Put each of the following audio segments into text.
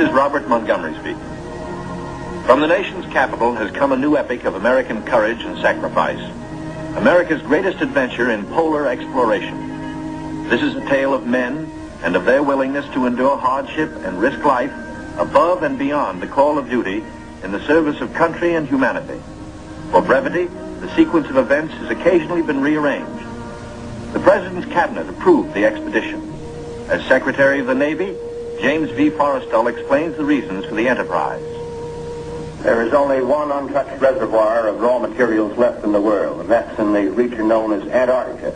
is Robert Montgomery speaking. From the nation's capital has come a new epic of American courage and sacrifice. America's greatest adventure in polar exploration. This is a tale of men and of their willingness to endure hardship and risk life above and beyond the call of duty in the service of country and humanity. For brevity, the sequence of events has occasionally been rearranged. The President's Cabinet approved the expedition. As Secretary of the Navy, James V. Forrestal explains the reasons for the enterprise. There is only one untouched reservoir of raw materials left in the world, and that's in the region known as Antarctica,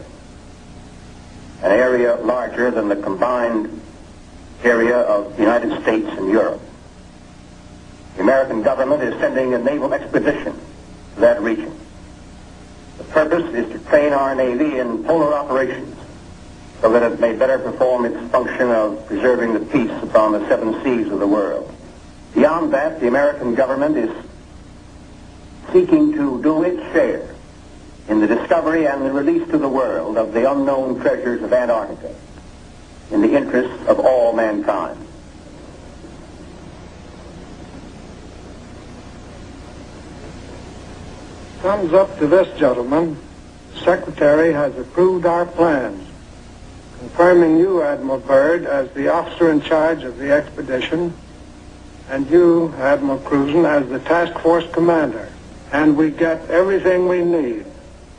an area larger than the combined area of the United States and Europe. The American government is sending a naval expedition to that region. The purpose is to train our Navy in polar operations so that it may better perform its function of preserving the peace upon the seven seas of the world. Beyond that, the American government is seeking to do its share in the discovery and the release to the world of the unknown treasures of Antarctica in the interests of all mankind. Thumbs up to this, gentlemen. The Secretary has approved our plans, confirming you, Admiral Byrd, as the officer in charge of the expedition, and you, Admiral Cruzen, as the task force commander. And we get everything we need.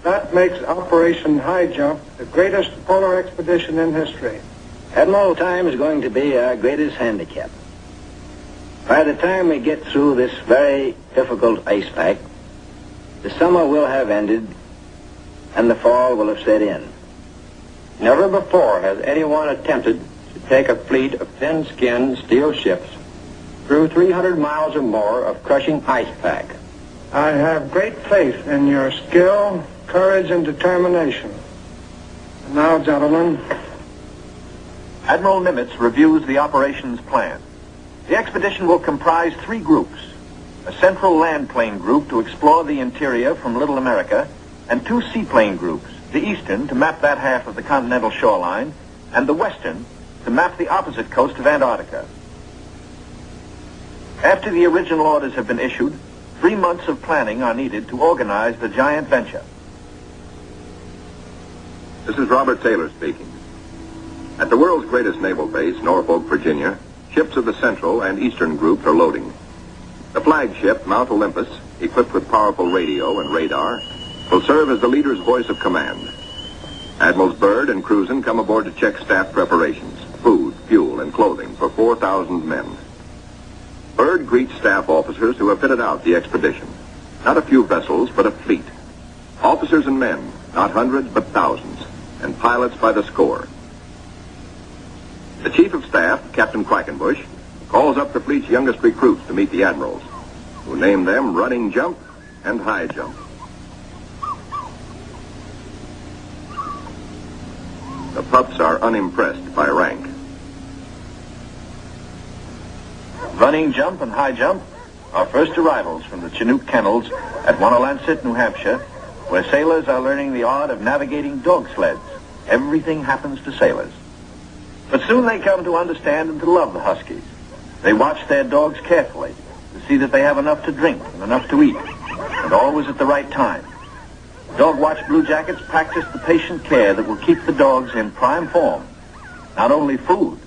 That makes Operation Highjump the greatest polar expedition in history. Admiral, time is going to be our greatest handicap. By the time we get through this very difficult ice pack, the summer will have ended and the fall will have set in. Never before has anyone attempted to take a fleet of thin-skinned steel ships through 300 miles or more of crushing ice pack. I have great faith in your skill, courage, and determination. And now, gentlemen. Admiral Nimitz reviews the operations plan. The expedition will comprise 3 groups: a central land plane group to explore the interior from Little America, and 2 seaplane groups, the eastern to map that half of the continental shoreline, and the western to map the opposite coast of Antarctica. After the original orders have been issued, 3 months of planning are needed to organize the giant venture. This is Robert Taylor speaking. At the world's greatest naval base, Norfolk, Virginia, ships of the Central and Eastern groups are loading. The flagship, Mount Olympus, equipped with powerful radio and radar, will serve as the leader's voice of command. Admirals Byrd and Cruzen come aboard to check staff preparations, food, fuel, and clothing for 4,000 men. Byrd greets staff officers who have fitted out the expedition. Not a few vessels, but a fleet. Officers and men, not hundreds, but thousands, and pilots by the score. The Chief of Staff, Captain Quackenbush, calls up the fleet's youngest recruits to meet the admirals, who name them Running Jump and High Jump. The pups are unimpressed by rank. Running Jump and High Jump are first arrivals from the Chinook kennels at Wanalancet, New Hampshire, where sailors are learning the art of navigating dog sleds. Everything happens to sailors. But soon they come to understand and to love the Huskies. They watch their dogs carefully to see that they have enough to drink and enough to eat, and always at the right time. Dog Watch Bluejackets practice the patient care that will keep the dogs in prime form. Not only food,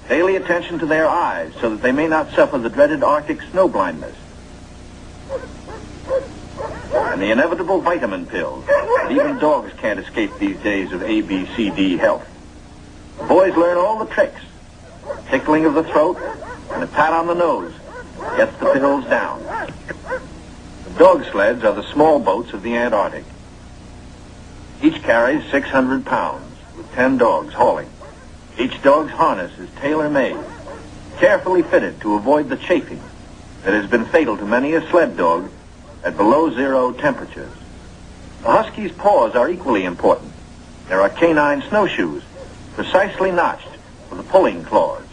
daily attention to their eyes so that they may not suffer the dreaded Arctic snow blindness, and the inevitable vitamin pills that even dogs can't escape these days of ABCD health. The boys learn all the tricks. Tickling of the throat and a pat on the nose gets the pills down. The dog sleds are the small boats of the Antarctic. Each carries 600 pounds, with 10 dogs hauling. Each dog's harness is tailor-made, carefully fitted to avoid the chafing that has been fatal to many a sled dog at below zero temperatures. The Husky's paws are equally important. There are canine snowshoes, precisely notched for the pulling claws.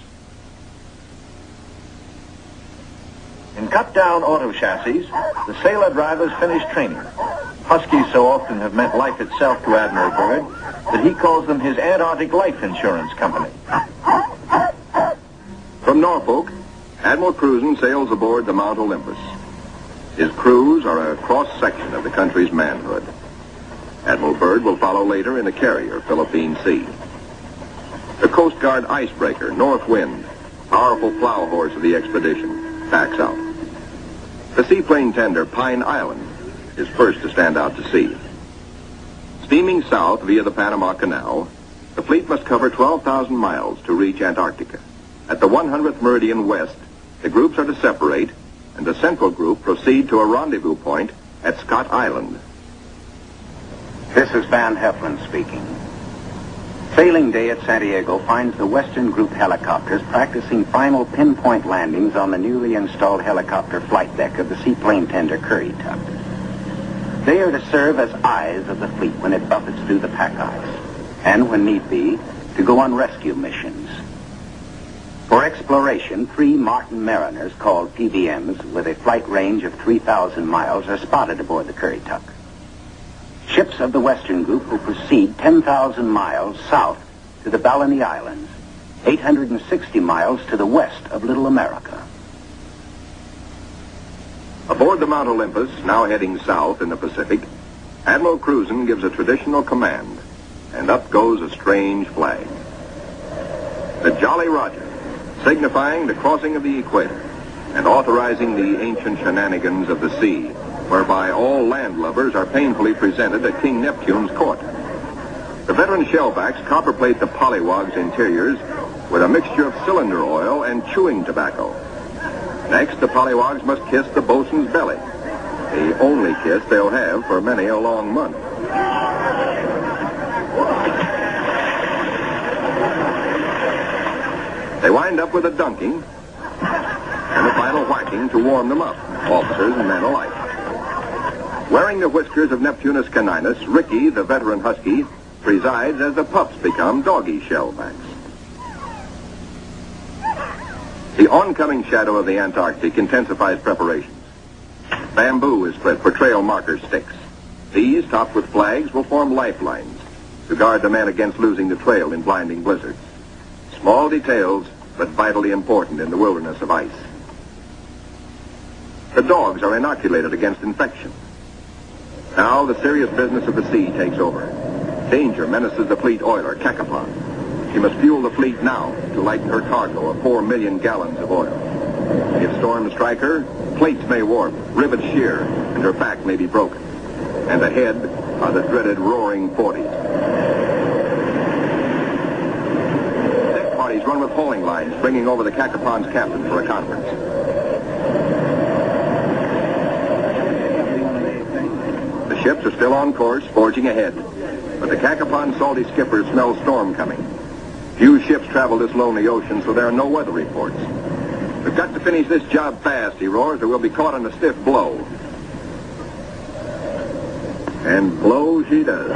In cut-down auto chassis, the sailor drivers finish training. Huskies so often have meant life itself to Admiral Byrd that he calls them his Antarctic Life Insurance Company. From Norfolk, Admiral Cruzen sails aboard the Mount Olympus. His crews are a cross-section of the country's manhood. Admiral Byrd will follow later in the carrier, Philippine Sea. The Coast Guard icebreaker, North Wind, powerful plow horse of the expedition, backs out. The seaplane tender, Pine Island, is first to stand out to sea. Steaming south via the Panama Canal, the fleet must cover 12,000 miles to reach Antarctica. At the 100th meridian west, the groups are to separate, and the central group proceed to a rendezvous point at Scott Island. This is Van Heflin speaking. Sailing day at Santiago finds the Western Group helicopters practicing final pinpoint landings on the newly installed helicopter flight deck of the seaplane tender Currituck. They are to serve as eyes of the fleet when it buffets through the pack ice, and when need be, to go on rescue missions. For exploration, 3 Martin Mariners, called PBMs, with a flight range of 3,000 miles, are spotted aboard the Currituck. Ships of the Western Group will proceed 10,000 miles south to the Balleny Islands, 860 miles to the west of Little America. Aboard the Mount Olympus, now heading south in the Pacific, Admiral Cruzen gives a traditional command, and up goes a strange flag. The Jolly Roger, signifying the crossing of the equator and authorizing the ancient shenanigans of the sea, whereby all land lovers are painfully presented at King Neptune's court. The veteran shellbacks copperplate the pollywog's interiors with a mixture of cylinder oil and chewing tobacco. Next, the pollywog's must kiss the bosun's belly, the only kiss they'll have for many a long month. They wind up with a dunking and a final whacking to warm them up, officers and men alike. Wearing the whiskers of Neptunus caninus, Ricky, the veteran husky, presides as the pups become doggy shellbacks. The oncoming shadow of the Antarctic intensifies preparations. Bamboo is split for trail marker sticks. These, topped with flags, will form lifelines to guard the men against losing the trail in blinding blizzards. Small details, but vitally important in the wilderness of ice. The dogs are inoculated against infection. Now the serious business of the sea takes over. Danger menaces the fleet oiler, Cacapon. She must fuel the fleet now to lighten her cargo of 4 million gallons of oil. If storms strike her, plates may warp, rivets shear, and her back may be broken. And ahead are the dreaded roaring 40s. Deck parties run with hauling lines, bringing over the Cacapon's captain for a conference. The ships are still on course, forging ahead. But the Cacapon's salty skipper smells storm coming. Few ships travel this lonely ocean, so there are no weather reports. We've got to finish this job fast, he roars, or we'll be caught in a stiff blow. And blow she does.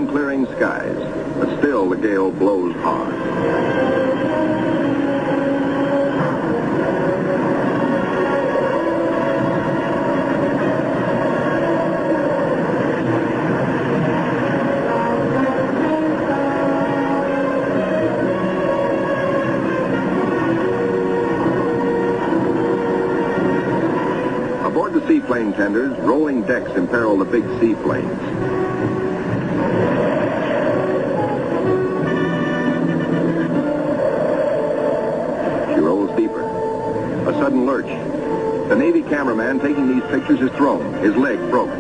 Clearing skies, but still the gale blows hard. Aboard the seaplane tenders, rolling decks imperil the big seaplanes. A sudden lurch. The Navy cameraman taking these pictures is thrown, his leg broken.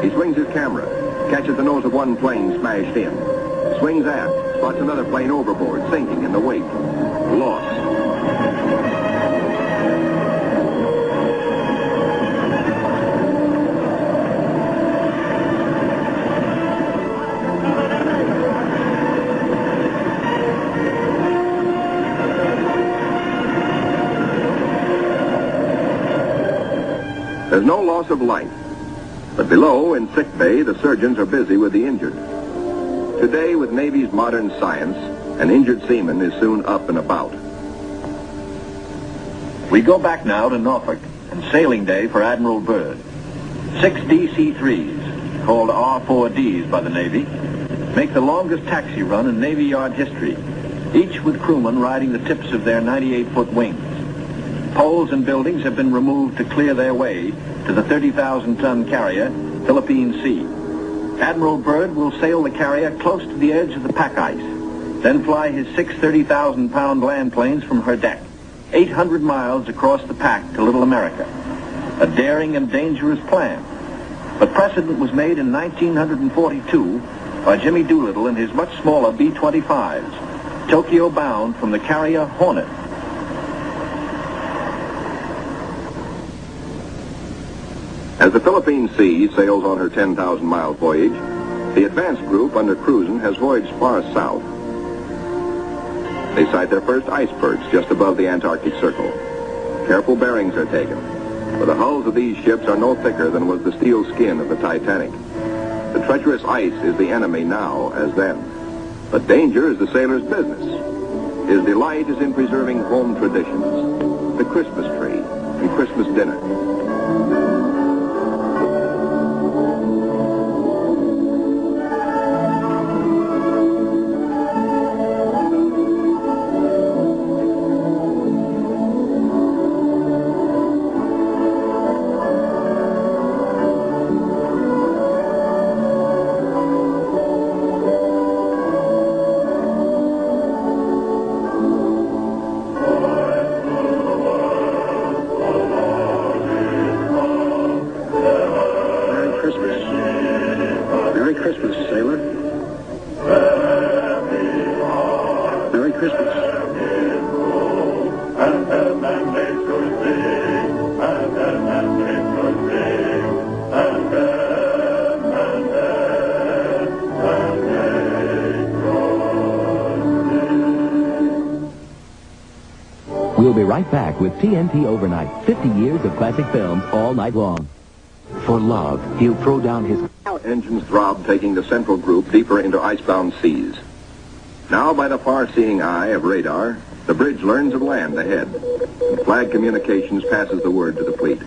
He swings his camera, catches the nose of one plane smashed in, swings aft, spots another plane overboard, sinking in the wake. Lost. There's no loss of life, but below, in sick bay, the surgeons are busy with the injured. Today, with Navy's modern science, An injured seaman is soon up and about. We go back now to Norfolk and sailing day for Admiral Byrd. 6 DC-3s, called R-4Ds by the Navy, make the longest taxi run in Navy Yard history, each with crewmen riding the tips of their 98-foot wings. Poles and buildings have been removed to clear their way to the 30,000-ton carrier, Philippine Sea. Admiral Byrd will sail the carrier close to the edge of the pack ice, then fly his 6 30,000-pound land planes from her deck, 800 miles across the pack to Little America. A daring and dangerous plan. But precedent was made in 1942 by Jimmy Doolittle in his much smaller B-25s, Tokyo bound from the carrier Hornet. As the Philippine Sea sails on her 10,000-mile voyage, the advance group under Cruzen has voyaged far south. They sight their first icebergs just above the Antarctic Circle. Careful bearings are taken, for the hulls of these ships are no thicker than was the steel skin of the Titanic. The treacherous ice is the enemy now as then. But danger is the sailor's business. His delight is in preserving home traditions, the Christmas tree and Christmas dinner. We'll be right back with TNT Overnight. 50 years of classic films all night long. For love, he'll throw down his... Engines throb, taking the central group deeper into icebound seas. Now, by the far-seeing eye of radar, the bridge learns of land ahead. And Flag Communications passes the word to the fleet.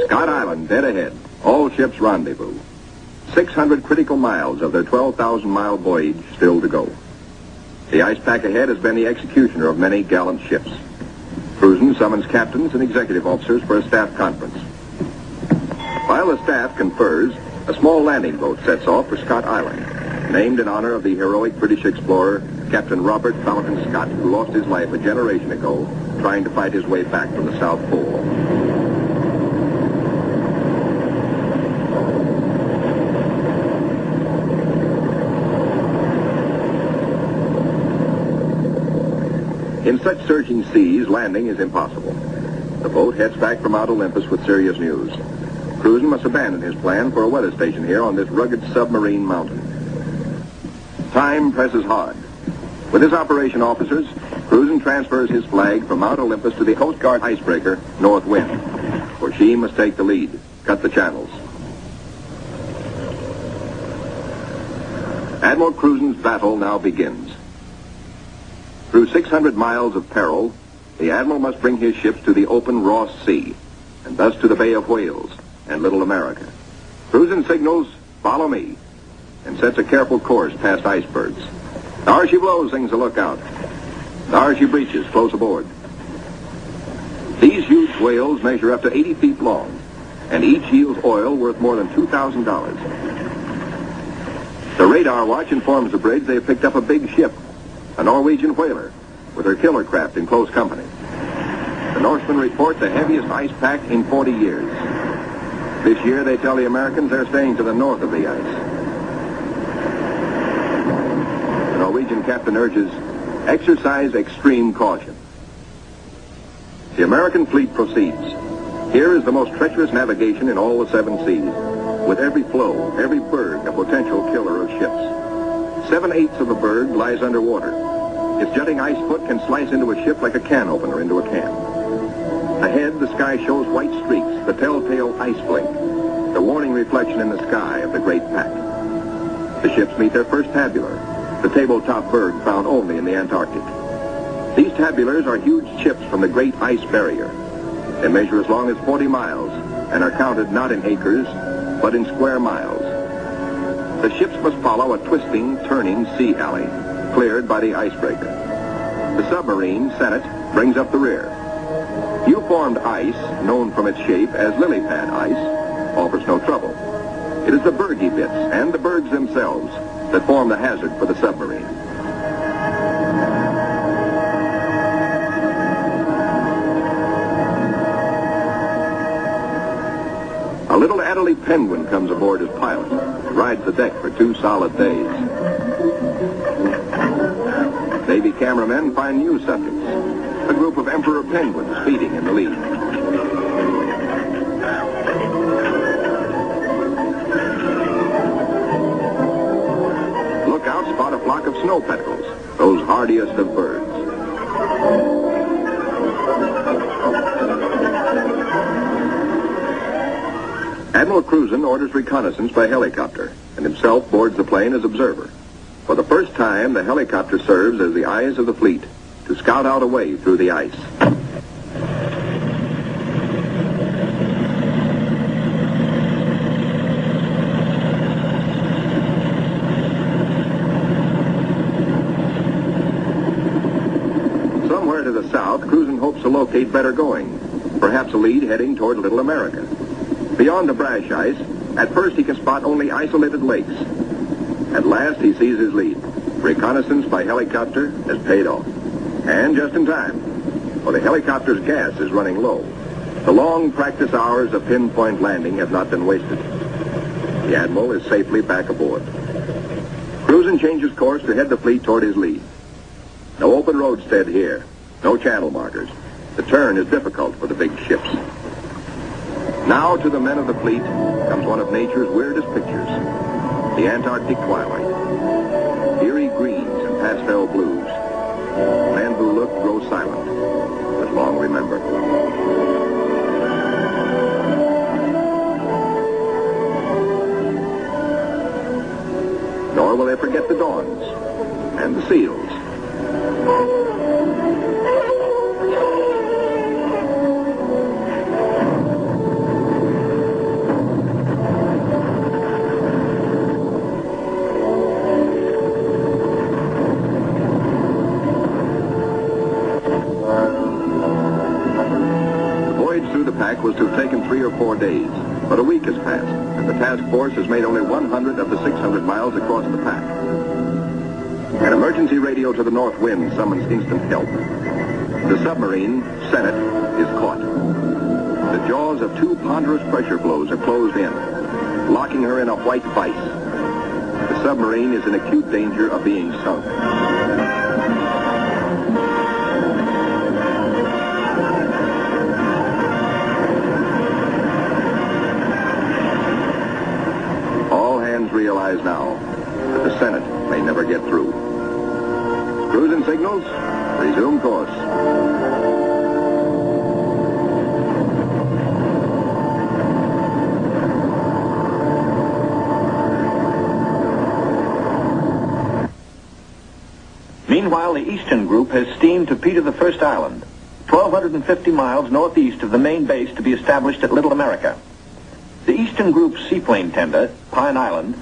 Scott Island, dead ahead. All ships rendezvous. 600 critical miles of their 12,000-mile voyage still to go. The ice pack ahead has been the executioner of many gallant ships. Cruzen summons captains and executive officers for a staff conference. While the staff confers, a small landing boat sets off for Scott Island, named in honor of the heroic British explorer, Captain Robert Falcon Scott, who lost his life a generation ago trying to fight his way back from the South Pole. In such surging seas, landing is impossible. The boat heads back for Mount Olympus with serious news. Cruzen must abandon his plan for a weather station here on this rugged submarine mountain. Time presses hard. With his operation officers, Cruzen transfers his flag from Mount Olympus to the Coast Guard icebreaker, North Wind, for she must take the lead, cut the channels. Admiral Cruzen's battle now begins. Through 600 miles of peril, the Admiral must bring his ships to the open Ross Sea, and thus to the Bay of Whales and Little America. Cruzen signals, "Follow me," and sets a careful course past icebergs. "There she blows," sings the lookout. "There she breaches," close aboard. These huge whales measure up to 80 feet long, and each yields oil worth more than $2,000. The radar watch informs the bridge they have picked up a big ship, a Norwegian whaler, with her killer craft in close company. The Norsemen report the heaviest ice pack in 40 years. This year, they tell the Americans they're staying to the north of the ice. The Norwegian captain urges, "Exercise extreme caution." The American fleet proceeds. Here is the most treacherous navigation in all the 7 seas, with every floe, every berg a potential killer of ships. 7/8 of the berg lies underwater. Its jutting ice foot can slice into a ship like a can opener into a can. Ahead, the sky shows white streaks, the telltale ice flake, the warning reflection in the sky of the great pack. The ships meet their first tabular, the tabletop berg found only in the Antarctic. These tabulars are huge chips from the Great Ice Barrier. They measure as long as 40 miles and are counted not in acres, but in square miles. The ships must follow a twisting, turning sea alley, cleared by the icebreaker. The submarine, Senate, brings up the rear. U-formed ice, known from its shape as lily pad ice, offers no trouble. It is the bergy bits and the bergs themselves that form the hazard for the submarine. A little Adderley penguin comes aboard as pilot, rides the deck for 2 solid days. Navy cameramen find new subjects, a group of emperor penguins feeding in the lead. Lookouts spot a flock of snow petrels, those hardiest of birds. Admiral Cruzen orders reconnaissance by helicopter and himself boards the plane as observer. For the first time, the helicopter serves as the eyes of the fleet to scout out a way through the ice. Somewhere to the south, Cruzen hopes to locate better going, perhaps a lead heading toward Little America. Beyond the brash ice, at first he can spot only isolated lakes. At last he sees his lead. Reconnaissance by helicopter has paid off. And just in time, for the helicopter's gas is running low. The long practice hours of pinpoint landing have not been wasted. The Admiral is safely back aboard. Cruzen changes course to head the fleet toward his lead. No open roadstead here, no channel markers. The turn is difficult for the big ships. Now to the men of the fleet comes one of nature's weirdest pictures, the Antarctic twilight. Eerie greens and pastel blues. Men who look grow silent, but long remember. Nor will they forget the dawns and the seals. Was to have taken 3 or 4 days, but a week has passed, and the task force has made only 100 of the 600 miles across the pack. An emergency radio to the north wind summons instant help. The submarine, Senate, is caught. The jaws of 2 ponderous pressure blows are closed in, locking her in a white vice. The submarine is in acute danger of being sunk. Realize now that the Senate may never get through. Cruzen signals, resume course. Meanwhile, the Eastern Group has steamed to Peter I Island, 1,250 miles northeast of the main base to be established at Little America. The Eastern Group's seaplane tender, Pine Island,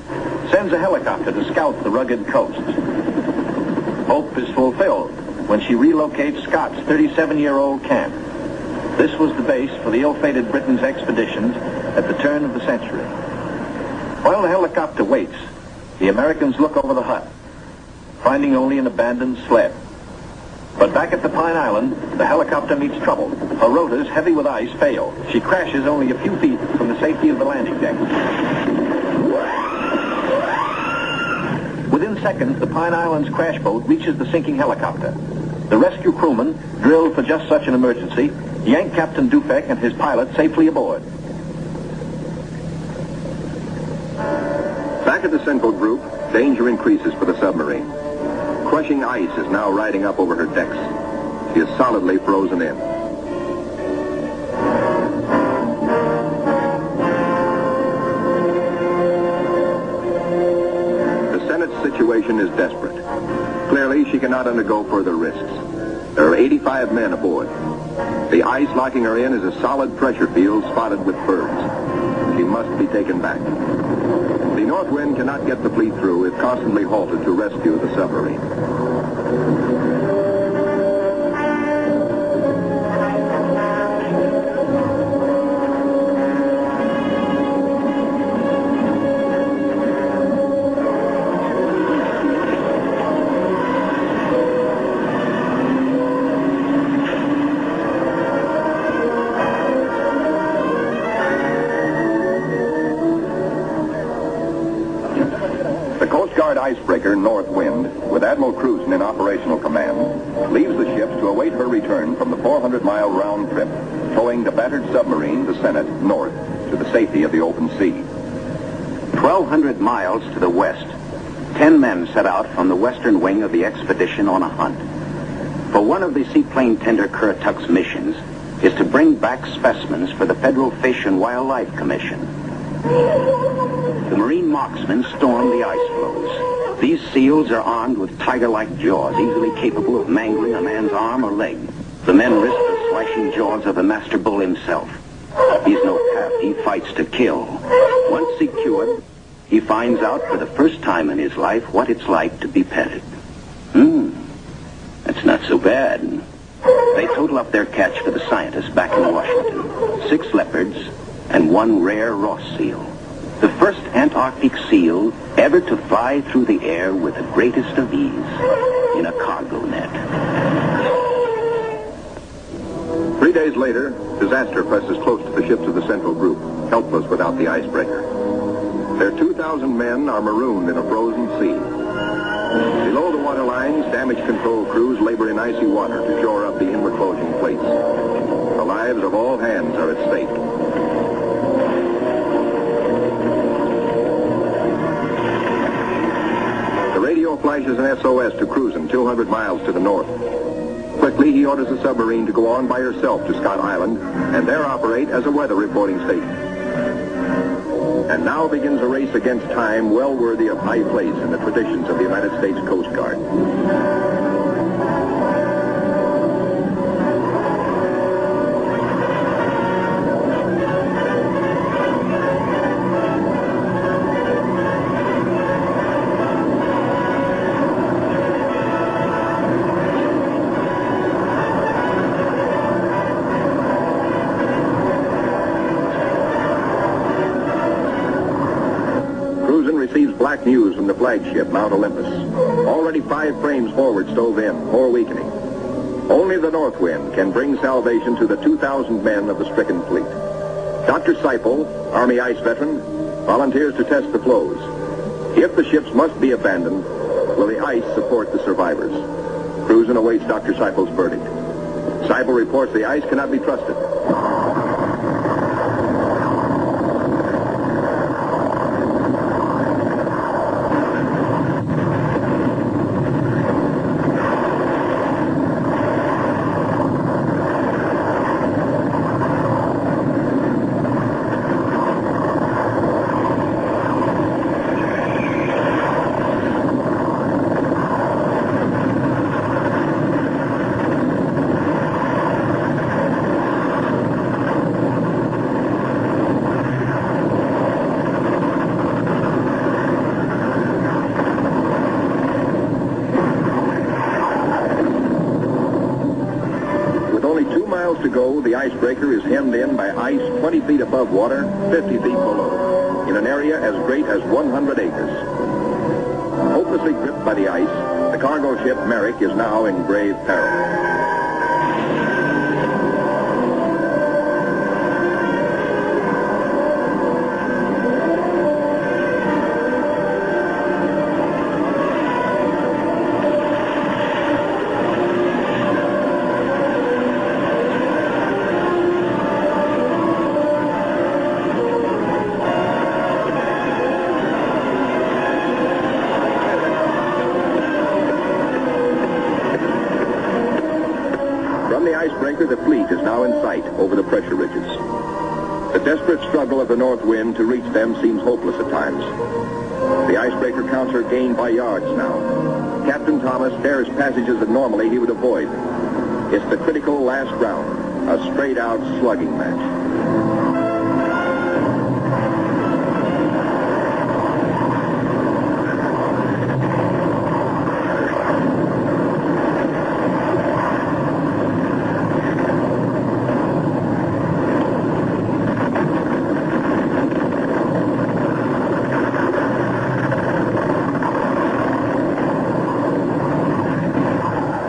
sends a helicopter to scout the rugged coast. Hope is fulfilled when she relocates Scott's 37-year-old camp. This was the base for the ill-fated Britain's expeditions at the turn of the century. While the helicopter waits, the Americans look over the hut, finding only an abandoned sled. But back at the Pine Island, the helicopter meets trouble. Her rotors, heavy with ice, fail. She crashes only a few feet from the safety of the landing deck. Within seconds, the Pine Island's crash boat reaches the sinking helicopter. The rescue crewmen, drilled for just such an emergency, yank Captain Dufek and his pilot safely aboard. Back at the Central Group, danger increases for the submarine. Crushing ice is now riding up over her decks. She is solidly frozen in. The Senate's situation is desperate. Finally, she cannot undergo further risks. There are 85 men aboard. The ice locking her in is a solid pressure field spotted with birds. She must be taken back. The north wind cannot get the fleet through if constantly halted to rescue the submarine. Icebreaker North Wind, with Admiral Cruzen in operational command, leaves the ships to await her return from the 400-mile round trip, towing the battered submarine, the Senate, north to the safety of the open sea. 1,200 miles to the west, 10 men set out from the western wing of the expedition on a hunt. For one of the seaplane tender Currituck's missions is to bring back specimens for the Federal Fish and Wildlife Commission. The marine marksmen storm the ice floes. These seals are armed with tiger-like jaws, easily capable of mangling a man's arm or leg. The men risk the slashing jaws of the master bull himself. He's no calf. He fights to kill. Once secured, he finds out for the first time in his life what it's like to be petted. That's not so bad. They total up their catch for the scientists back in Washington. 6 leopards and 1 rare Ross seal. The first Antarctic seal ever to fly through the air with the greatest of ease in a cargo net. 3 days later, disaster presses close to the ships of the Central Group, helpless without the icebreaker. Their 2,000 men are marooned in a frozen sea. Below the waterlines, damage control crews labor in icy water to shore up the inward closing plates. The lives of all hands are at stake. Flashes an SOS to Cruzen 200 miles to the north. Quickly, he orders the submarine to go on by herself to Scott Island and there operate as a weather reporting station. And now begins a race against time well worthy of high place in the traditions of the United States Coast Guard. Black news from the flagship, Mount Olympus. Already 5 frames forward stove in, more weakening. Only the north wind can bring salvation to the 2,000 men of the stricken fleet. Dr. Seipel, Army ice veteran, volunteers to test the floes. If the ships must be abandoned, will the ice support the survivors? Cruzen awaits Dr. Seipel's verdict. Seipel reports the ice cannot be trusted. To go, the icebreaker is hemmed in by ice 20 feet above water, 50 feet below, in an area as great as 100 acres. Hopelessly gripped by the ice, the cargo ship Merrick is now in grave peril. The fleet is now in sight over the pressure ridges. The desperate struggle of the north wind to reach them seems hopeless at times. The icebreaker counts her gain by yards now. Captain Thomas dares passages that normally he would avoid. It's the critical last round, a straight-out slugging match.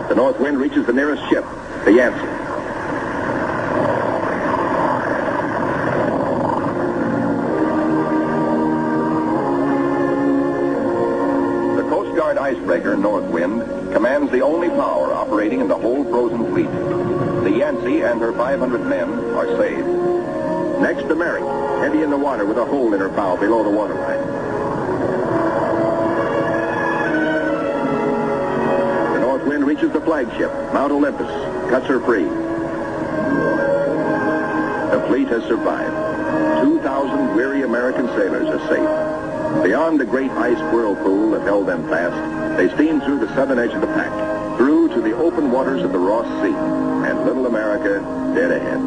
The north wind reaches the nearest ship, the Yancey. The Coast Guard icebreaker, North Wind, commands the only power operating in the whole frozen fleet. The Yancey and her 500 men are saved. Next, the Merrick, heavy in the water with a hole in her bow below the waterline. Wind reaches the flagship, Mount Olympus, cuts her free. The fleet has survived. 2,000 weary American sailors are safe. Beyond the great ice whirlpool that held them fast, they steamed through the southern edge of the pack, through to the open waters of the Ross Sea, and little America dead ahead.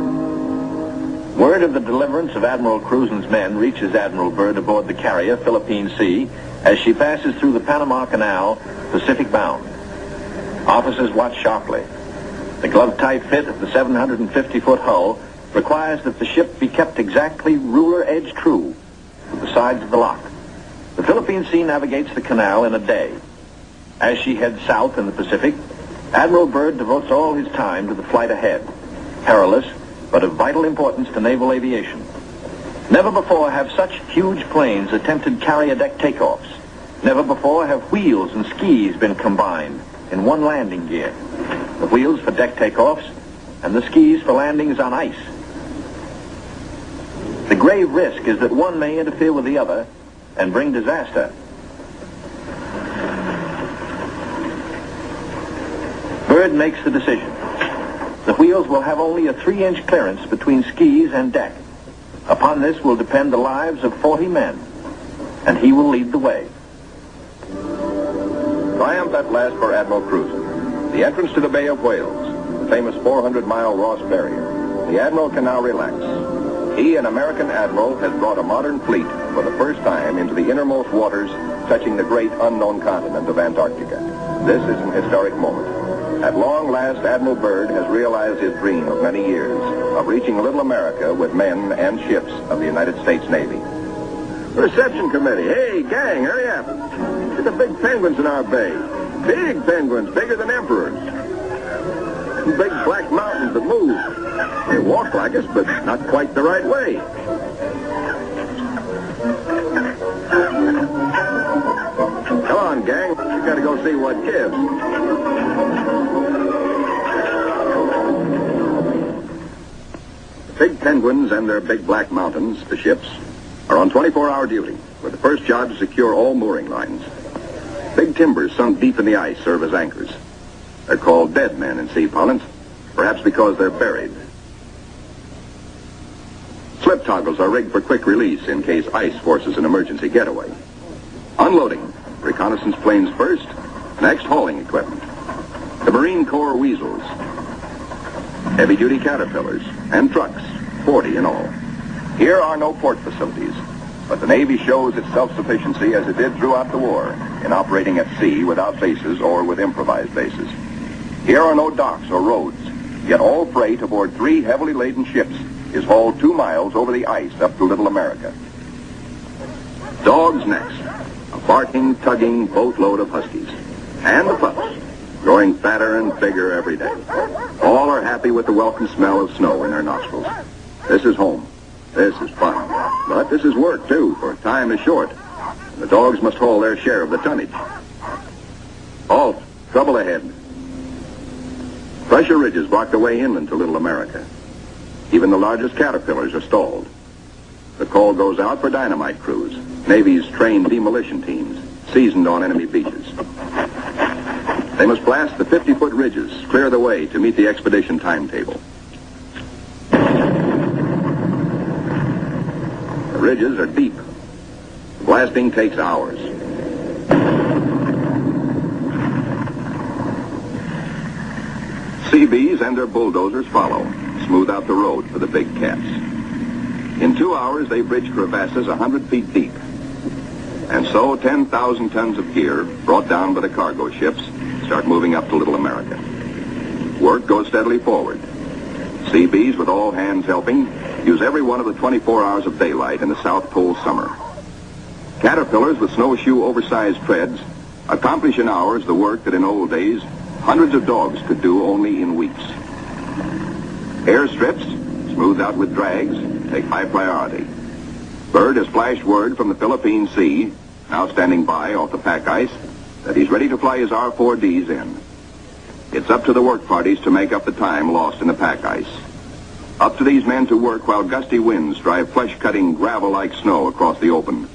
Word of the deliverance of Admiral Cruzen's men reaches Admiral Byrd aboard the carrier Philippine Sea as she passes through the Panama Canal, Pacific bound. Officers watch sharply. The glove-tight fit of the 750-foot hull requires that the ship be kept exactly ruler edge true to the sides of the lock. The Philippine Sea navigates the canal in a day. As she heads south in the Pacific, Admiral Byrd devotes all his time to the flight ahead, perilous but of vital importance to naval aviation. Never before have such huge planes attempted carrier deck takeoffs. Never before have wheels and skis been combined in one landing gear. The wheels for deck takeoffs and the skis for landings on ice. The grave risk is that one may interfere with the other and bring disaster. Byrd makes the decision. The wheels will have only a 3-inch clearance between skis and deck. Upon this will depend the lives of 40 men, and he will lead the way. Triumph at last for Admiral Cruzen. The entrance to the Bay of Whales, the famous 400-mile Ross barrier. The Admiral can now relax. He, an American admiral, has brought a modern fleet for the first time into the innermost waters touching the great unknown continent of Antarctica. This is an historic moment. At long last, Admiral Byrd has realized his dream of many years of reaching little America with men and ships of the United States Navy. Reception committee. Hey, gang, hurry up. Look at the big penguins in our bay. Big penguins, bigger than emperors. Big black mountains that move. They walk like us, but not quite the right way. Come on, gang. We gotta go see what gives. The big penguins and their big black mountains, the ships, are on 24-hour duty, with the first job to secure all mooring lines. Big timbers sunk deep in the ice serve as anchors. They're called dead men in sea parlance, perhaps because they're buried. Slip toggles are rigged for quick release in case ice forces an emergency getaway. Unloading. Reconnaissance planes first, next hauling equipment. The Marine Corps weasels. Heavy-duty caterpillars and trucks, 40 in all. Here are no port facilities, but the Navy shows its self-sufficiency as it did throughout the war in operating at sea without bases or with improvised bases. Here are no docks or roads, yet all freight aboard 3 heavily laden ships is hauled 2 miles over the ice up to Little America. Dogs next, a barking, tugging boatload of huskies. And the pups, growing fatter and bigger every day. All are happy with the welcome smell of snow in their nostrils. This is home. This is fun. But this is work, too, for time is short. The dogs must haul their share of the tonnage. Halt. Trouble ahead. Pressure ridges block the way inland to Little America. Even the largest caterpillars are stalled. The call goes out for dynamite crews, Navy's trained demolition teams, seasoned on enemy beaches. They must blast the 50-foot ridges, clear the way to meet the expedition timetable. The ridges are deep. Blasting takes hours. Seabees and their bulldozers follow, smooth out the road for the big cats. In 2 hours, they bridge crevasses 100 feet deep. And so 10,000 tons of gear, brought down by the cargo ships, start moving up to Little America. Work goes steadily forward. Seabees, with all hands helping, use every one of the 24 hours of daylight in the South Pole summer. Caterpillars with snowshoe oversized treads accomplish in hours the work that in old days hundreds of dogs could do only in weeks. Airstrips, smoothed out with drags, take high priority. Bird has flashed word from the Philippine Sea, now standing by off the pack ice, that he's ready to fly his R-4Ds in. It's up to the work parties to make up the time lost in the pack ice. Up to these men to work while gusty winds drive flesh-cutting gravel-like snow across the open,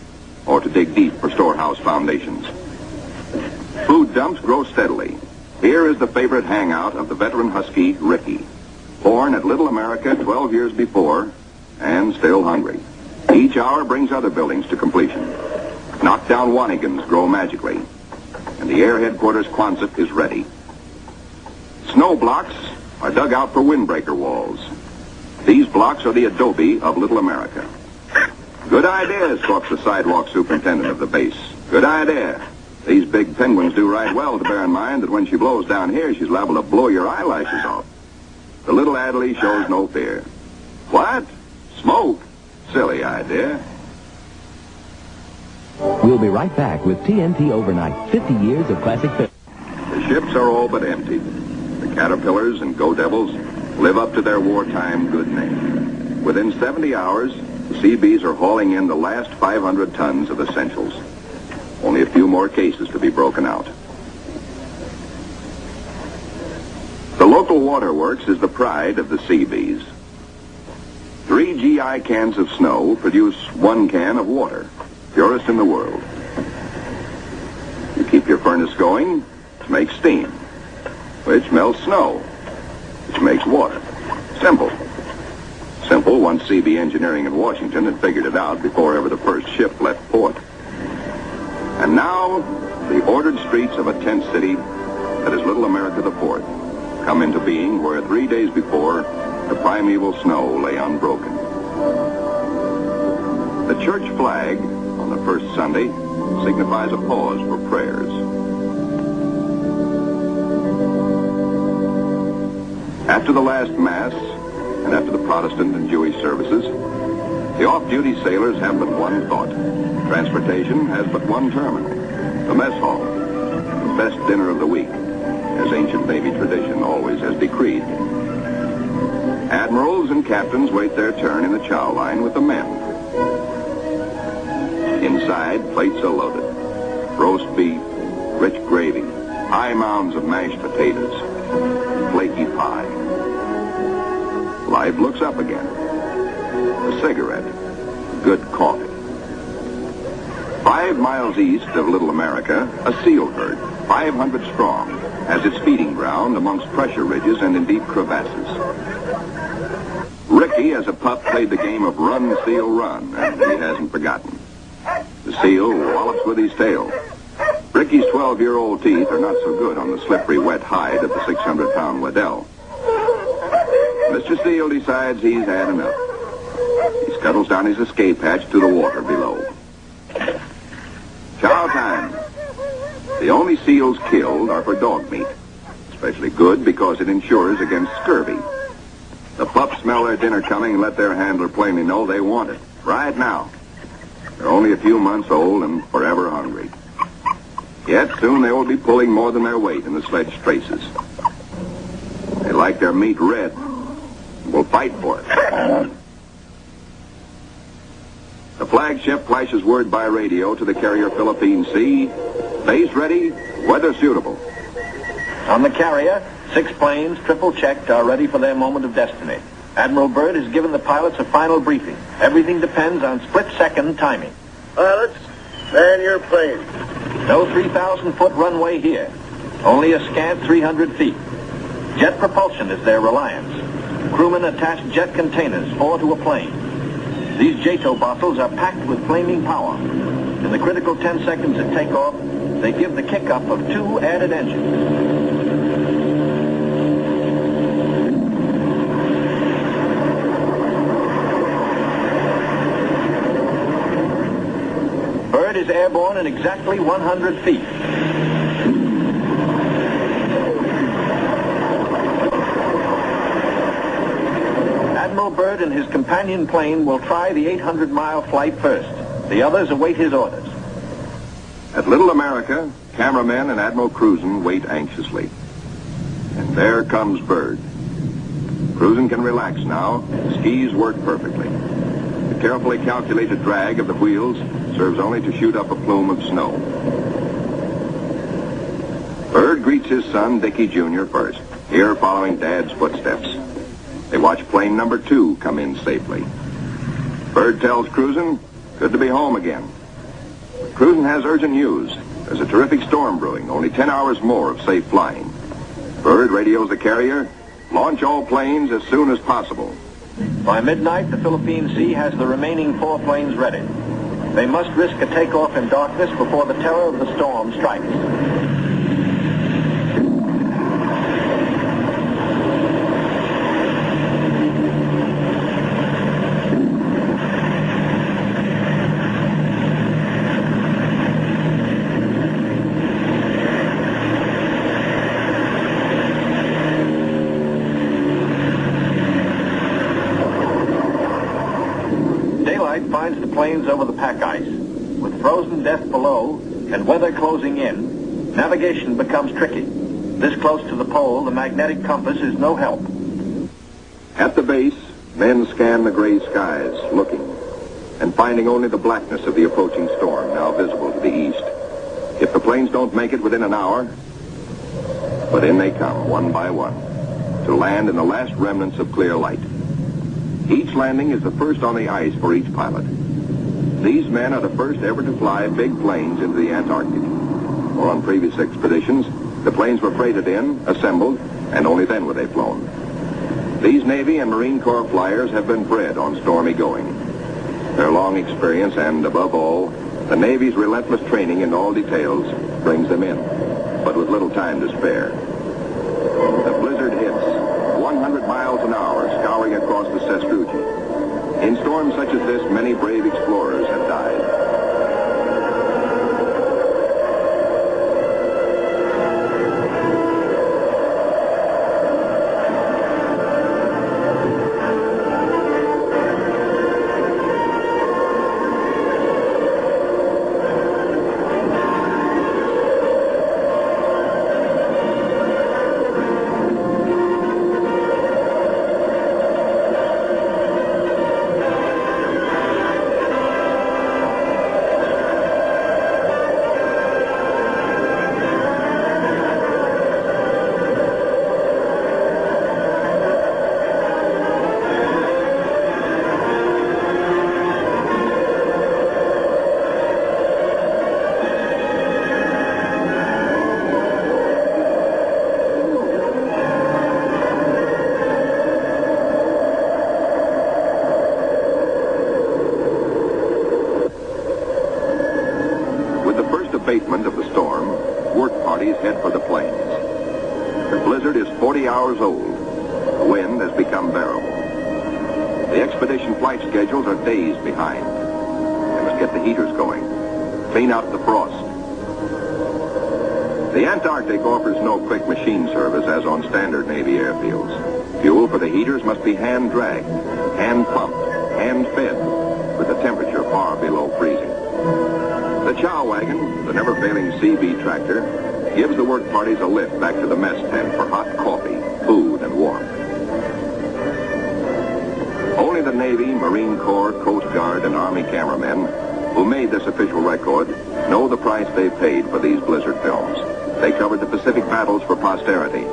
or to dig deep for storehouse foundations. Food dumps grow steadily. Here is the favorite hangout of the veteran husky, Ricky. Born at Little America 12 years before, and still hungry. Each hour brings other buildings to completion. Knockdown Wanigans grow magically, and the Air Headquarters Quonset is ready. Snow blocks are dug out for windbreaker walls. These blocks are the adobe of Little America. Good idea, squawks the sidewalk superintendent of the base. Good idea. These big penguins do right well to bear in mind that when she blows down here, she's liable to blow your eyelashes off. The little Adderley shows no fear. What? Smoke? Silly idea. We'll be right back with TNT Overnight, 50 years of classic film. The ships are all but empty. The Caterpillars and Go Devils live up to their wartime good name. Within 70 hours, the Seabees are hauling in the last 500 tons of essentials. Only a few more cases to be broken out. The local waterworks is the pride of the Seabees. 3 GI cans of snow produce 1 can of water, purest in the world. You keep your furnace going to make steam, which melts snow, which makes water. Simple. Simple once CB Engineering in Washington had figured it out before ever the first ship left port. And now, the ordered streets of a tent city that is Little America the Fourth come into being where 3 days before, the primeval snow lay unbroken. The church flag on the first Sunday signifies a pause for prayers. After the last Mass, and after the Protestant and Jewish services, the off-duty sailors have but one thought. Transportation has but one terminal, the mess hall, the best dinner of the week, as ancient Navy tradition always has decreed. Admirals and captains wait their turn in the chow line with the men. Inside, plates are loaded. Roast beef, rich gravy, high mounds of mashed potatoes, flaky pie. Life looks up again. A cigarette, good coffee. 5 miles east of Little America, a seal herd, 500 strong, has its feeding ground amongst pressure ridges and in deep crevasses. Ricky, as a pup, played the game of run, seal, run, and he hasn't forgotten. The seal wallops with his tail. Ricky's 12-year-old teeth are not so good on the slippery, wet hide of the 600-pound Waddell. Mr. Seal decides he's had enough. He scuttles down his escape hatch to the water below. Chow time. The only seals killed are for dog meat. Especially good because it insures against scurvy. The pups smell their dinner coming and let their handler plainly know they want it. Right now. They're only a few months old and forever hungry. Yet soon they will be pulling more than their weight in the sledge traces. They like their meat red. Will fight for it. The flagship flashes word by radio to the carrier Philippine Sea. Base ready, weather suitable. On the carrier, 6 planes, triple checked, are ready for their moment of destiny. Admiral Byrd has given the pilots a final briefing. Everything depends on split-second timing. Pilots, man your planes. No 3,000-foot runway here. Only a scant 300 feet. Jet propulsion is their reliance. Crewmen attach jet containers, 4 to a plane. These JATO bottles are packed with flaming power. In the critical 10 seconds at takeoff, they give the kick-up of 2 added engines. Bird is airborne in exactly 100 feet. Admiral Byrd and his companion plane will try the 800-mile flight first. The others await his orders. At Little America, cameramen and Admiral Cruzen wait anxiously. And there comes Byrd. Cruzen can relax now. The skis work perfectly. The carefully calculated drag of the wheels serves only to shoot up a plume of snow. Byrd greets his son, Dickie Jr. first, here following Dad's footsteps. They watch plane number 2 come in safely. Byrd tells Cruzen, good to be home again. But Cruzen has urgent news. There's a terrific storm brewing, only 10 hours more of safe flying. Byrd radios the carrier, launch all planes as soon as possible. By midnight, the Philippine Sea has the remaining 4 planes ready. They must risk a takeoff in darkness before the terror of the storm strikes. Finds the planes over the pack ice. With frozen depth below and weather closing in, navigation becomes tricky. This close to the pole, the magnetic compass is no help. At the base, men scan the gray skies, looking, and finding only the blackness of the approaching storm, now visible to the east. If the planes don't make it within an hour, but in they come, one by one, to land in the last remnants of clear light. Each landing is the first on the ice for each pilot. These men are the first ever to fly big planes into the Antarctic. Or on previous expeditions, the planes were freighted in, assembled, and only then were they flown. These Navy and Marine Corps flyers have been bred on stormy going. Their long experience and, above all, the Navy's relentless training in all details brings them in, but with little time to spare. The blizzard hits, 100 miles an hour, scouring across the sastrugi. In storms such as this, many brave explorers have died. Abatement of the storm, work parties head for the plains. The blizzard is 40 hours old. The wind has become bearable. The expedition flight schedules are days behind. They must get the heaters going, clean out the frost. The Antarctic offers no quick machine service as on standard Navy airfields. Fuel for the heaters must be hand-dragged, hand-pumped, hand-fed, with the temperature far below freezing. The chow wagon, the never-failing CB tractor, gives the work parties a lift back to the mess tent for hot coffee, food, and warmth. Only the Navy, Marine Corps, Coast Guard, and Army cameramen who made this official record know the price they paid for these blizzard films. They covered the Pacific battles for posterity.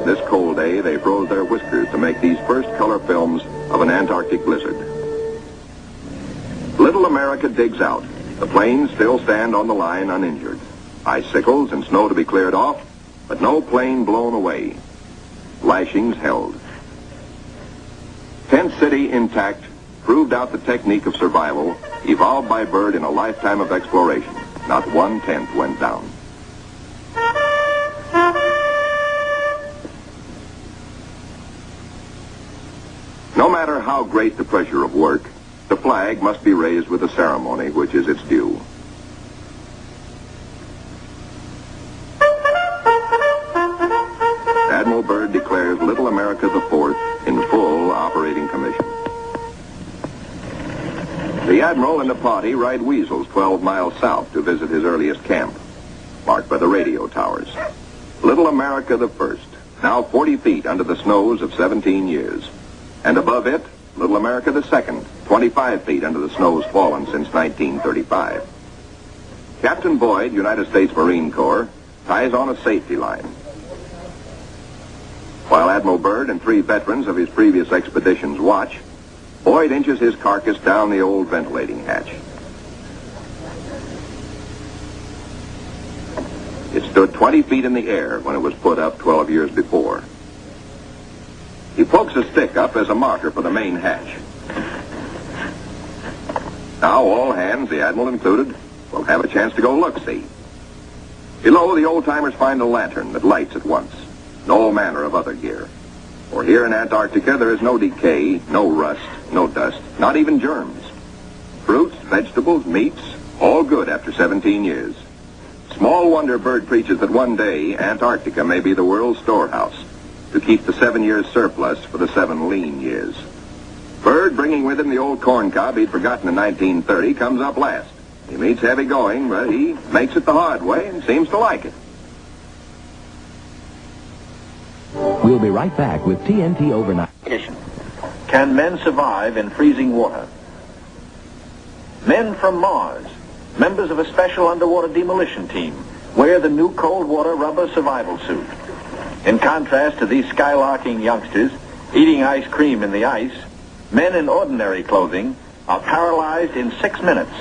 This cold day, they froze their whiskers to make these first color films of an Antarctic blizzard. Little America digs out. The planes still stand on the line uninjured. Icicles and snow to be cleared off, but no plane blown away. Lashings held. Tent City intact, proved out the technique of survival evolved by Byrd in a lifetime of exploration. Not 1/10 went down. No matter how great the pressure of work, the flag must be raised with a ceremony which is its due. Admiral Byrd declares Little America the Fourth in full operating commission. The Admiral and the party ride Weasels 12 miles south to visit his earliest camp, marked by the radio towers. Little America the First, now 40 feet under the snows of 17 years. And above it, Little America the Second, 25 feet under the snows fallen since 1935. Captain Boyd, United States Marine Corps, ties on a safety line, while Admiral Byrd and 3 veterans of his previous expeditions watch. Boyd inches his carcass down the old ventilating hatch. It stood 20 feet in the air when it was put up 12 years before. He pokes a stick up as a marker for the main hatch. Now all hands, the Admiral included, will have a chance to go look-see. Below, the old-timers find a lantern that lights at once. No manner of other gear. For here in Antarctica, there is no decay, no rust, no dust, not even germs. Fruits, vegetables, meats, all good after 17 years. Small wonder Byrd preaches that one day Antarctica may be the world's storehouse to keep the 7 years surplus for the 7 lean years. Byrd, bringing with him the old corn cob he'd forgotten in 1930, comes up last. He meets heavy going, but he makes it the hard way and seems to like it. We'll be right back with TNT Overnight. Can men survive in freezing water? Men from Mars, members of a special underwater demolition team, wear the new cold water rubber survival suit. In contrast to these skylarking youngsters eating ice cream in the ice, men in ordinary clothing are paralyzed in 6 minutes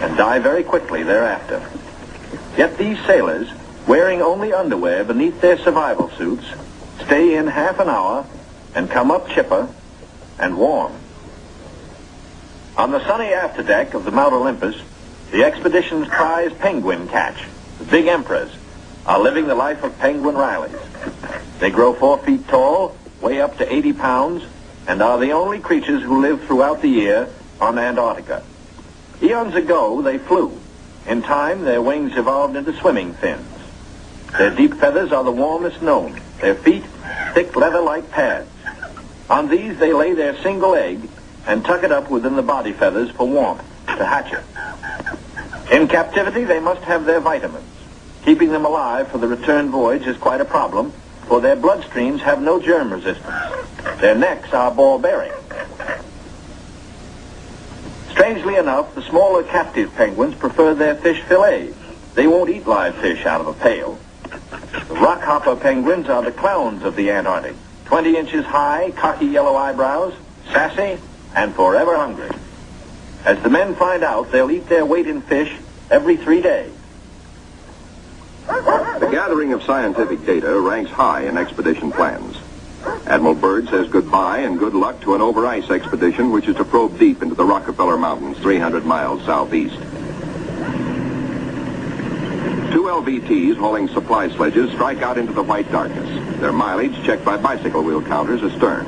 and die very quickly thereafter. Yet these sailors, wearing only underwear beneath their survival suits, stay in half an hour and come up chipper and warm. On the sunny afterdeck of the Mount Olympus, the expedition's prize penguin catch, the big emperors, are living the life of penguin Rileys. They grow 4 feet tall, weigh up to 80 pounds, and are the only creatures who live throughout the year on Antarctica. Eons ago, they flew. In time, their wings evolved into swimming fins. Their deep feathers are the warmest known. Their feet, thick leather-like pads. On these, they lay their single egg and tuck it up within the body feathers for warmth, to hatch it. In captivity, they must have their vitamins. Keeping them alive for the return voyage is quite a problem, for their bloodstreams have no germ resistance. Their necks are ball-bearing. Strangely enough, the smaller captive penguins prefer their fish fillets. They won't eat live fish out of a pail. The rockhopper penguins are the clowns of the Antarctic. 20 inches high, cocky yellow eyebrows, sassy, and forever hungry. As the men find out, they'll eat their weight in fish every 3 days. The gathering of scientific data ranks high in expedition plans. Admiral Byrd says goodbye and good luck to an over-ice expedition which is to probe deep into the Rockefeller Mountains 300 miles southeast. 2 LVTs hauling supply sledges strike out into the white darkness, their mileage checked by bicycle wheel counters astern.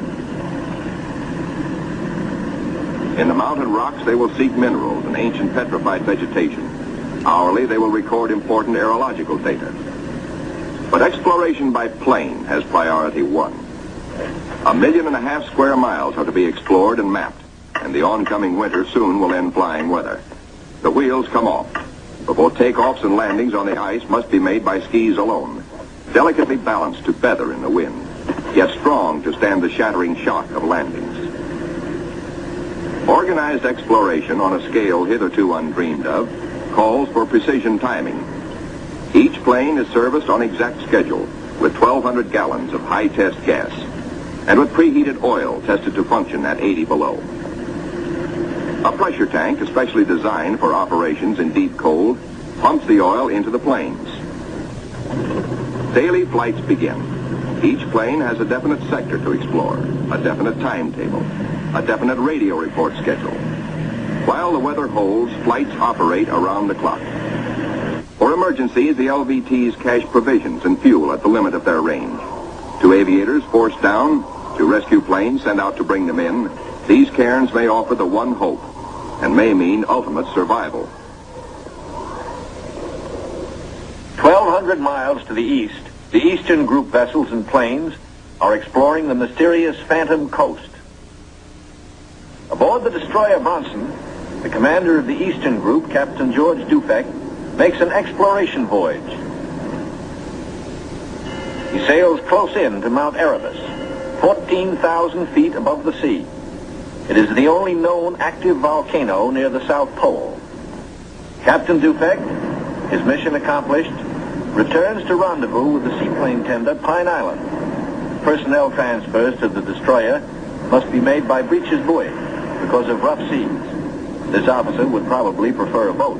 In the mountain rocks, they will seek minerals and ancient petrified vegetation. Hourly, they will record important aerological data. But exploration by plane has priority 1. 1.5 million square miles are to be explored and mapped, and the oncoming winter soon will end flying weather. The wheels come off, but both takeoffs and landings on the ice must be made by skis alone, delicately balanced to feather in the wind, yet strong to stand the shattering shock of landings. Organized exploration on a scale hitherto undreamed of calls for precision timing. Each plane is serviced on exact schedule with 1,200 gallons of high-test gas and with preheated oil tested to function at 80 below. A pressure tank, especially designed for operations in deep cold, pumps the oil into the planes. Daily flights begin. Each plane has a definite sector to explore, a definite timetable, a definite radio report schedule. While the weather holds, flights operate around the clock. For emergencies, the LVTs cache provisions and fuel at the limit of their range. To aviators forced down, to rescue planes sent out to bring them in, these cairns may offer the one hope and may mean ultimate survival. 1,200 miles to the east, the Eastern Group vessels and planes are exploring the mysterious Phantom Coast. Aboard the destroyer Bronson, the commander of the Eastern Group, Captain George Dufek, makes an exploration voyage. He sails close in to Mount Erebus, 14,000 feet above the sea. It is the only known active volcano near the South Pole. Captain Dufek, his mission accomplished, returns to rendezvous with the seaplane tender Pine Island. Personnel transfers to the destroyer must be made by breeches buoy because of rough seas. This officer would probably prefer a boat.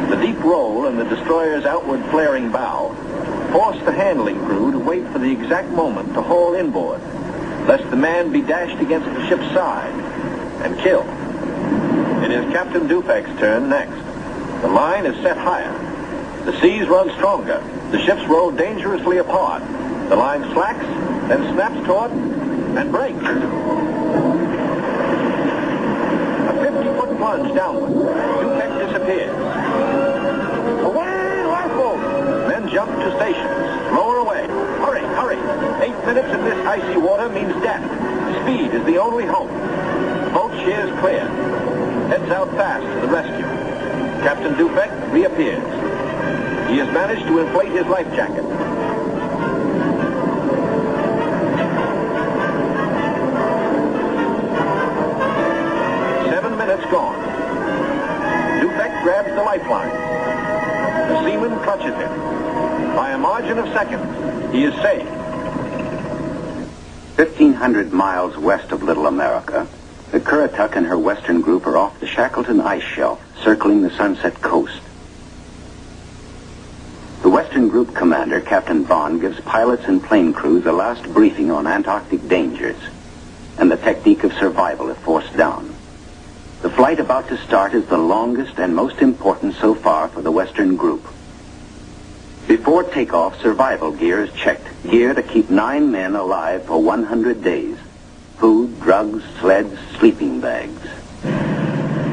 The deep roll and the destroyer's outward flaring bow force the handling crew to wait for the exact moment to haul inboard, lest the man be dashed against the ship's side and killed. It is Captain Dufek's turn next. The line is set higher. The seas run stronger. The ships roll dangerously apart. The line slacks, then snaps taut and breaks. A 50-foot plunge downward. Dufek disappears. Away, lifeboat! Men jump to stations. Lower away. Hurry, hurry. 8 minutes in this icy water means death. Speed is the only hope. The boat sheers clear. Heads out fast to the rescue. Captain Dufek reappears. He has managed to inflate his life jacket. Gone. Dufek grabs the lifeline. The seaman clutches him. By a margin of seconds, he is safe. 1,500 miles west of Little America, the Currituck and her western group are off the Shackleton ice shelf, circling the Sunset Coast. The western group commander, Captain Bond, gives pilots and plane crews a last briefing on Antarctic dangers and the technique of survival if forced down. The flight about to start is the longest and most important so far for the Western Group. Before takeoff, survival gear is checked. Gear to keep 9 men alive for 100 days. Food, drugs, sleds, sleeping bags.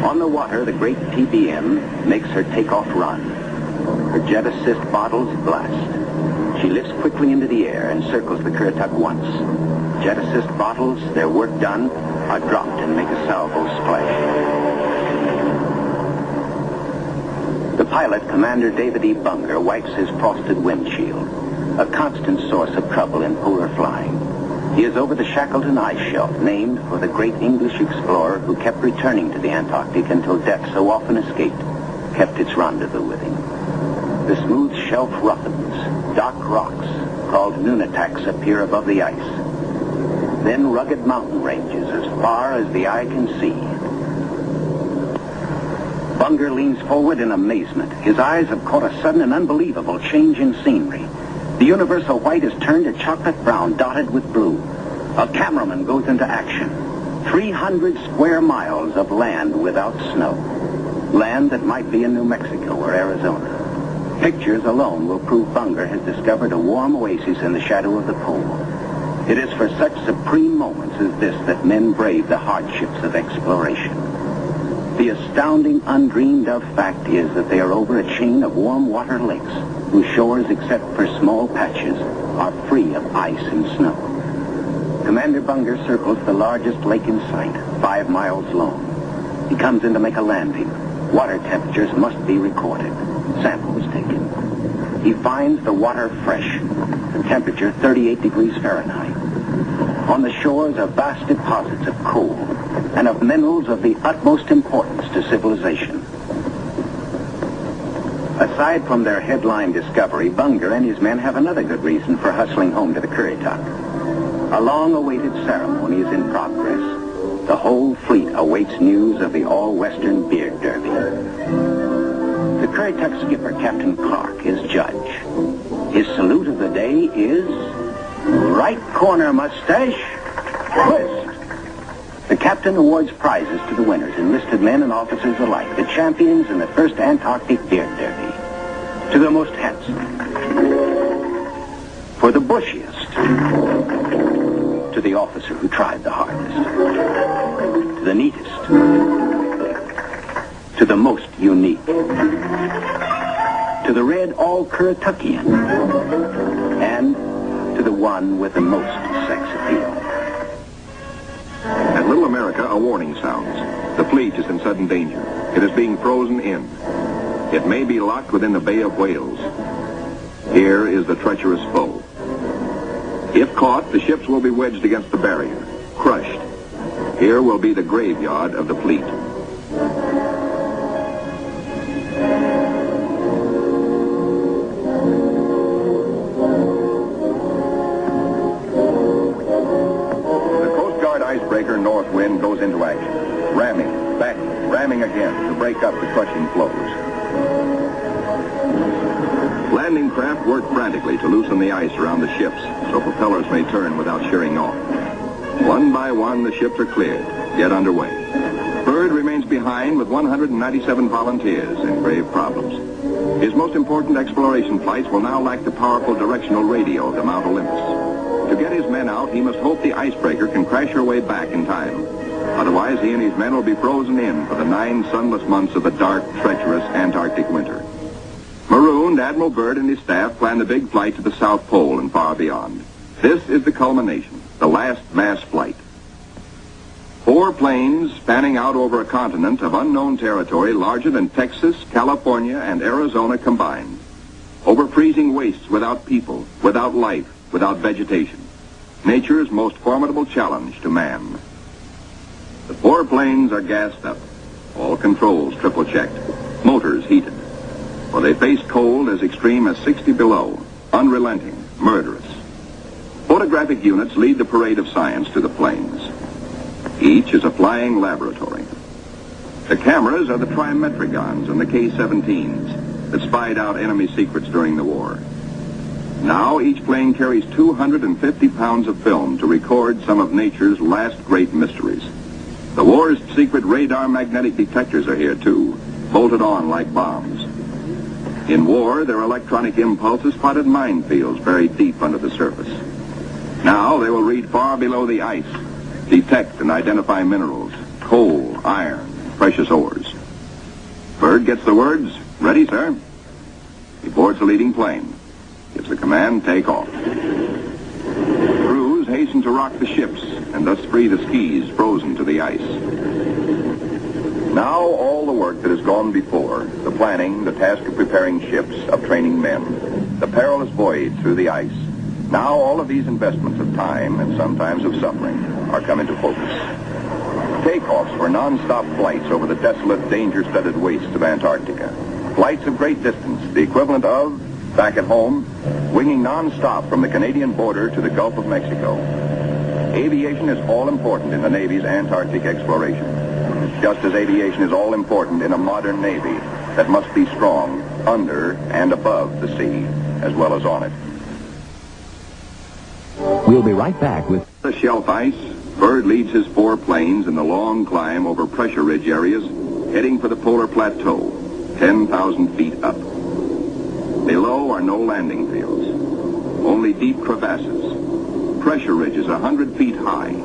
On the water, the great TBM makes her takeoff run. Her jet assist bottles blast. She lifts quickly into the air and circles the Currituck once. Jet assist bottles, their work done, are dropped and make a salvo splash. The pilot, Commander David E. Bunger, wipes his frosted windshield, a constant source of trouble in polar flying. He is over the Shackleton ice shelf, named for the great English explorer who kept returning to the Antarctic until death, so often escaped, kept its rendezvous with him. The smooth shelf roughens. Dark rocks, called nunataks, appear above the ice. Then rugged mountain ranges as far as the eye can see. Bunger leans forward in amazement. His eyes have caught a sudden and unbelievable change in scenery. The universal white is turned to chocolate brown, dotted with blue. A cameraman goes into action. 300 square miles of land without snow. Land that might be in New Mexico or Arizona. Pictures alone will prove Bunger has discovered a warm oasis in the shadow of the pole. It is for such supreme moments as this that men brave the hardships of exploration. The astounding, undreamed of fact is that they are over a chain of warm water lakes, whose shores, except for small patches, are free of ice and snow. Commander Bunger circles the largest lake in sight, 5 miles long. He comes in to make a landing. Water temperatures must be recorded. Samples taken. He finds the water fresh. The temperature 38 degrees Fahrenheit. On the shores are vast deposits of coal and of minerals of the utmost importance to civilization. Aside from their headline discovery, Bunger and his men have another good reason for hustling home to the Currituck. A long-awaited ceremony is in progress. The whole fleet awaits news of the all-Western beard derby. The Currituck skipper, Captain Clark, is judge. His salute of the day is Right corner mustache. Twist. The captain awards prizes to the winners, enlisted men and officers alike, the champions in the first Antarctic Beard Derby. To the most handsome. For the bushiest. To the officer who tried the hardest. To the neatest. To the most unique. To the red all-Currituckian. And to the one with the most sex appeal. At Little America, a warning sounds. The fleet is in sudden danger. It is being frozen in. It may be locked within the Bay of Whales. Here is the treacherous foe. If caught, the ships will be wedged against the barrier, crushed. Here will be the graveyard of the fleet. Icebreaker North Wind goes into action. Ramming, backing, ramming again to break up the crushing flows. Landing craft work frantically to loosen the ice around the ships so propellers may turn without shearing off. One by one, the ships are cleared, get underway. Byrd remains behind with 197 volunteers in grave problems. His most important exploration flights will now lack the powerful directional radio of the Mount Olympus. To get his men out, he must hope the icebreaker can crash her way back in time. Otherwise, he and his men will be frozen in for the 9 sunless months of the dark, treacherous Antarctic winter. Marooned, Admiral Byrd and his staff plan the big flight to the South Pole and far beyond. This is the culmination, the last mass flight. 4 planes spanning out over a continent of unknown territory larger than Texas, California, and Arizona combined. Over freezing wastes without people, without life, without vegetation. Nature's most formidable challenge to man. The 4 planes are gassed up. All controls triple checked. Motors heated. For they face cold as extreme as 60 below. Unrelenting, murderous. Photographic units lead the parade of science to the planes. Each is a flying laboratory. The cameras are the trimetricons and the K-17s that spied out enemy secrets during the war. Now each plane carries 250 pounds of film to record some of nature's last great mysteries. The war's secret radar magnetic detectors are here too, bolted on like bombs. In war, their electronic impulses spotted minefields buried deep under the surface. Now they will read far below the ice, detect and identify minerals, coal, iron, precious ores. Byrd gets the words, "Ready, sir." He boards the leading plane. Gives the command, take off. Crews hasten to rock the ships and thus free the skis frozen to the ice. Now all the work that has gone before, the planning, the task of preparing ships, of training men, the perilous voyage through the ice, now all of these investments of time and sometimes of suffering are come into focus. Takeoffs for non-stop flights over the desolate, danger-studded wastes of Antarctica. Flights of great distance, the equivalent of, back at home, winging non-stop from the Canadian border to the Gulf of Mexico. Aviation is all important in the Navy's Antarctic exploration, just as aviation is all important in a modern Navy that must be strong under and above the sea, as well as on it. We'll be right back with The shelf ice, Byrd leads his 4 planes in the long climb over pressure ridge areas, heading for the polar plateau, 10,000 feet up. Below are no landing fields, only deep crevasses, pressure ridges 100 feet high,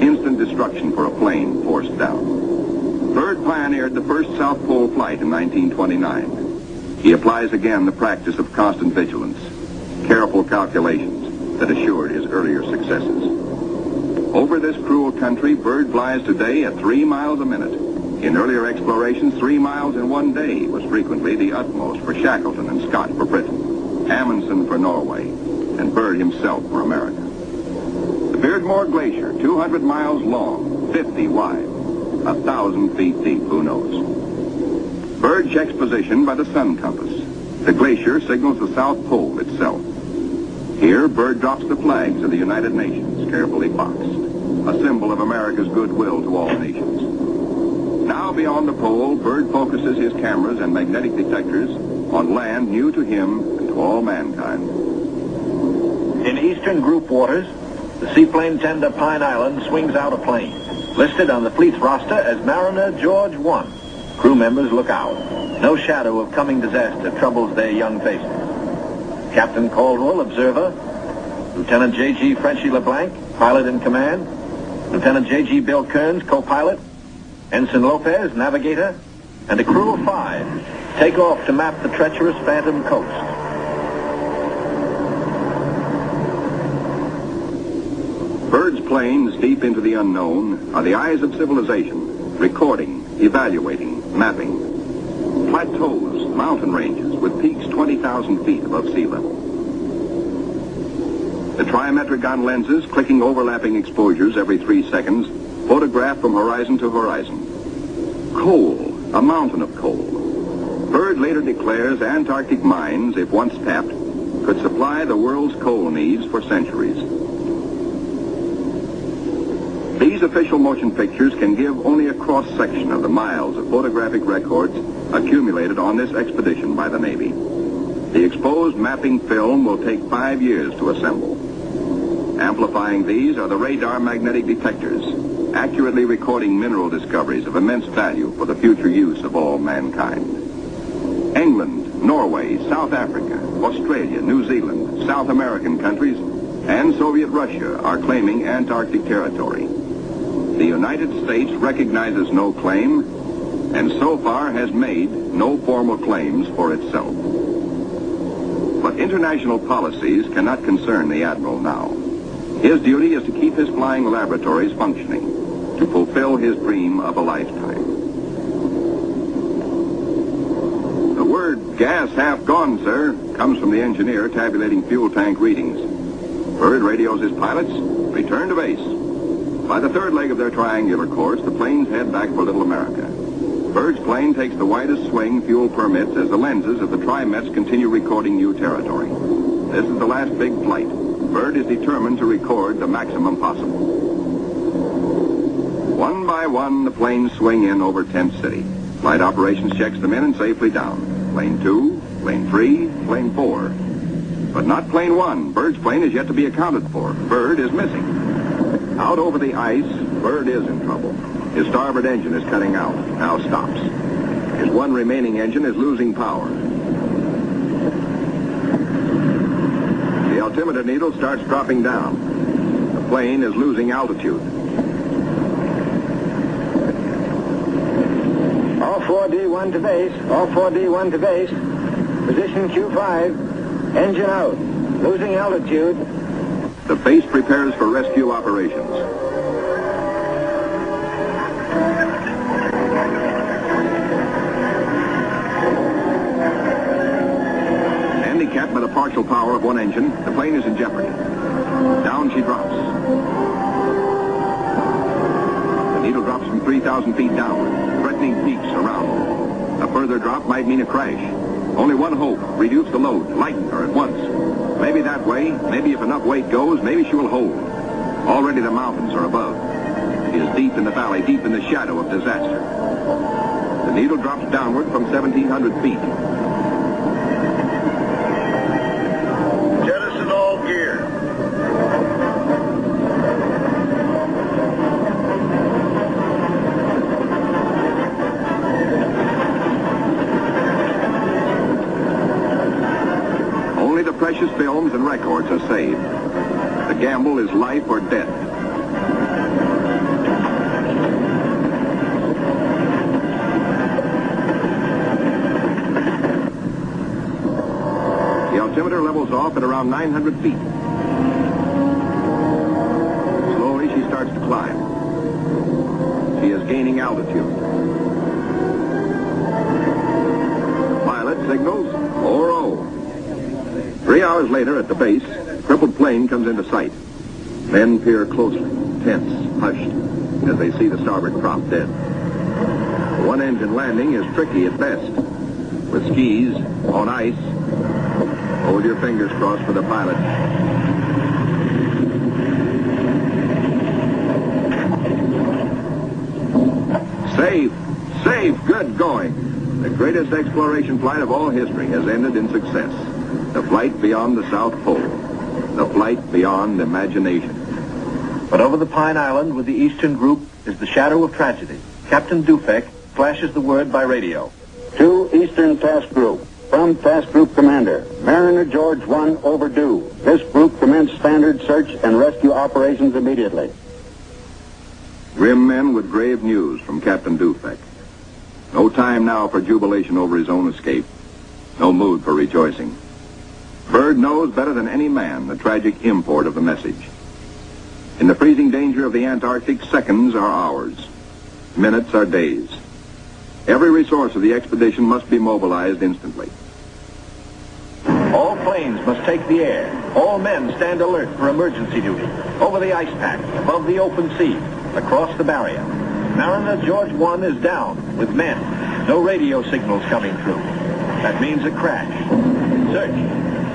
instant destruction for a plane forced down. Byrd pioneered the first South Pole flight in 1929. He applies again the practice of constant vigilance, careful calculations that assured his earlier successes. Over this cruel country, Byrd flies today at 3 miles a minute. In earlier explorations, 3 miles in one day was frequently the utmost for Shackleton and Scott for Britain, Amundsen for Norway, and Byrd himself for America. The Beardmore Glacier, 200 miles long, 50 wide, 1,000 feet deep, who knows. Byrd checks position by the sun compass. The glacier signals the South Pole itself. Here, Byrd drops the flags of the United Nations, carefully boxed, a symbol of America's goodwill to all nations. Now beyond the pole, Byrd focuses his cameras and magnetic detectors on land new to him and to all mankind. In eastern group waters, the seaplane tender Pine Island swings out a plane, listed on the fleet's roster as Mariner George 1. Crew members look out. No shadow of coming disaster troubles their young faces. Captain Caldwell, observer. Lieutenant J.G. Frenchy LeBlanc, pilot in command. Lieutenant J.G. Bill Kearns, co-pilot. Ensign Lopez, navigator. And a crew of 5 take off to map the treacherous Phantom coast. Bird's planes deep into the unknown are the eyes of civilization, recording, evaluating, mapping. Plateaus, mountain ranges with peaks 20,000 feet above sea level. The trimetric-on lenses, clicking overlapping exposures every 3 seconds, photograph from horizon to horizon. Coal, a mountain of coal. Byrd later declares Antarctic mines, if once tapped, could supply the world's coal needs for centuries. These official motion pictures can give only a cross-section of the miles of photographic records accumulated on this expedition by the Navy. The exposed mapping film will take 5 years to assemble. Amplifying these are the radar magnetic detectors, accurately recording mineral discoveries of immense value for the future use of all mankind. England, Norway, South Africa, Australia, New Zealand, South American countries, and Soviet Russia are claiming Antarctic territory. The United States recognizes no claim, and so far has made no formal claims for itself. But international policies cannot concern the Admiral now. His duty is to keep his flying laboratories functioning, to fulfill his dream of a lifetime. The word, "Gas half gone, sir," comes from the engineer tabulating fuel tank readings. Byrd radios his pilots, "Return to base." By the third leg of their triangular course, the planes head back for Little America. Byrd's plane takes the widest swing fuel permits as the lenses of the Trimets continue recording new territory. This is the last big flight. Byrd is determined to record the maximum possible. One by one, the planes swing in over Tent City. Flight operations checks them in and safely down. Plane 2, plane 3, plane 4. But not plane 1. Byrd's plane is yet to be accounted for. Byrd is missing. Out over the ice, Byrd is in trouble. His starboard engine is cutting out, now stops. His one remaining engine is losing power. The altimeter needle starts dropping down. The plane is losing altitude. All 4D1 to base. All 4D1 to base. Position Q5. Engine out. Losing altitude. The base prepares for rescue operations. Handicapped by the partial power of one engine, the plane is in jeopardy. Down she drops. The needle drops from 3,000 feet downward, threatening peaks around her. A further drop might mean a crash. Only one hope: reduce the load, lighten her at once. Maybe that way, maybe if enough weight goes, maybe she will hold. Already the mountains are above. She is deep in the valley, deep in the shadow of disaster. The needle drops downward from 1,700 feet. Jettison all gear. Only the precious films and records are saved. The gamble is life or death. The altimeter levels off at around 900 feet. Slowly she starts to climb. She is gaining altitude. Pilot signals 4-0. 3 hours later at the base, crippled plane comes into sight. Men peer closely, tense, hushed, as they see the starboard prop dead. The one-engine landing is tricky at best. With skis, on ice, hold your fingers crossed for the pilot. Safe, safe, good going. The greatest exploration flight of all history has ended in success. The flight beyond the South Pole. a flight beyond imagination. But over the Pine Island with the Eastern Group is the shadow of tragedy. Captain Dufek flashes the word by radio. To Eastern Task Group. From Task Group Commander, Mariner George 1 overdue. This group commence standard search and rescue operations immediately. Grim men with grave news from Captain Dufek. No time now for jubilation over his own escape. No mood for rejoicing. Byrd knows better than any man the tragic import of the message. In the freezing danger of the Antarctic, seconds are hours. Minutes are days. Every resource of the expedition must be mobilized instantly. All planes must take the air. All men stand alert for emergency duty. Over the ice pack, above the open sea, across the barrier. Mariner George 1 is down with men. No radio signals coming through. That means a crash. Search,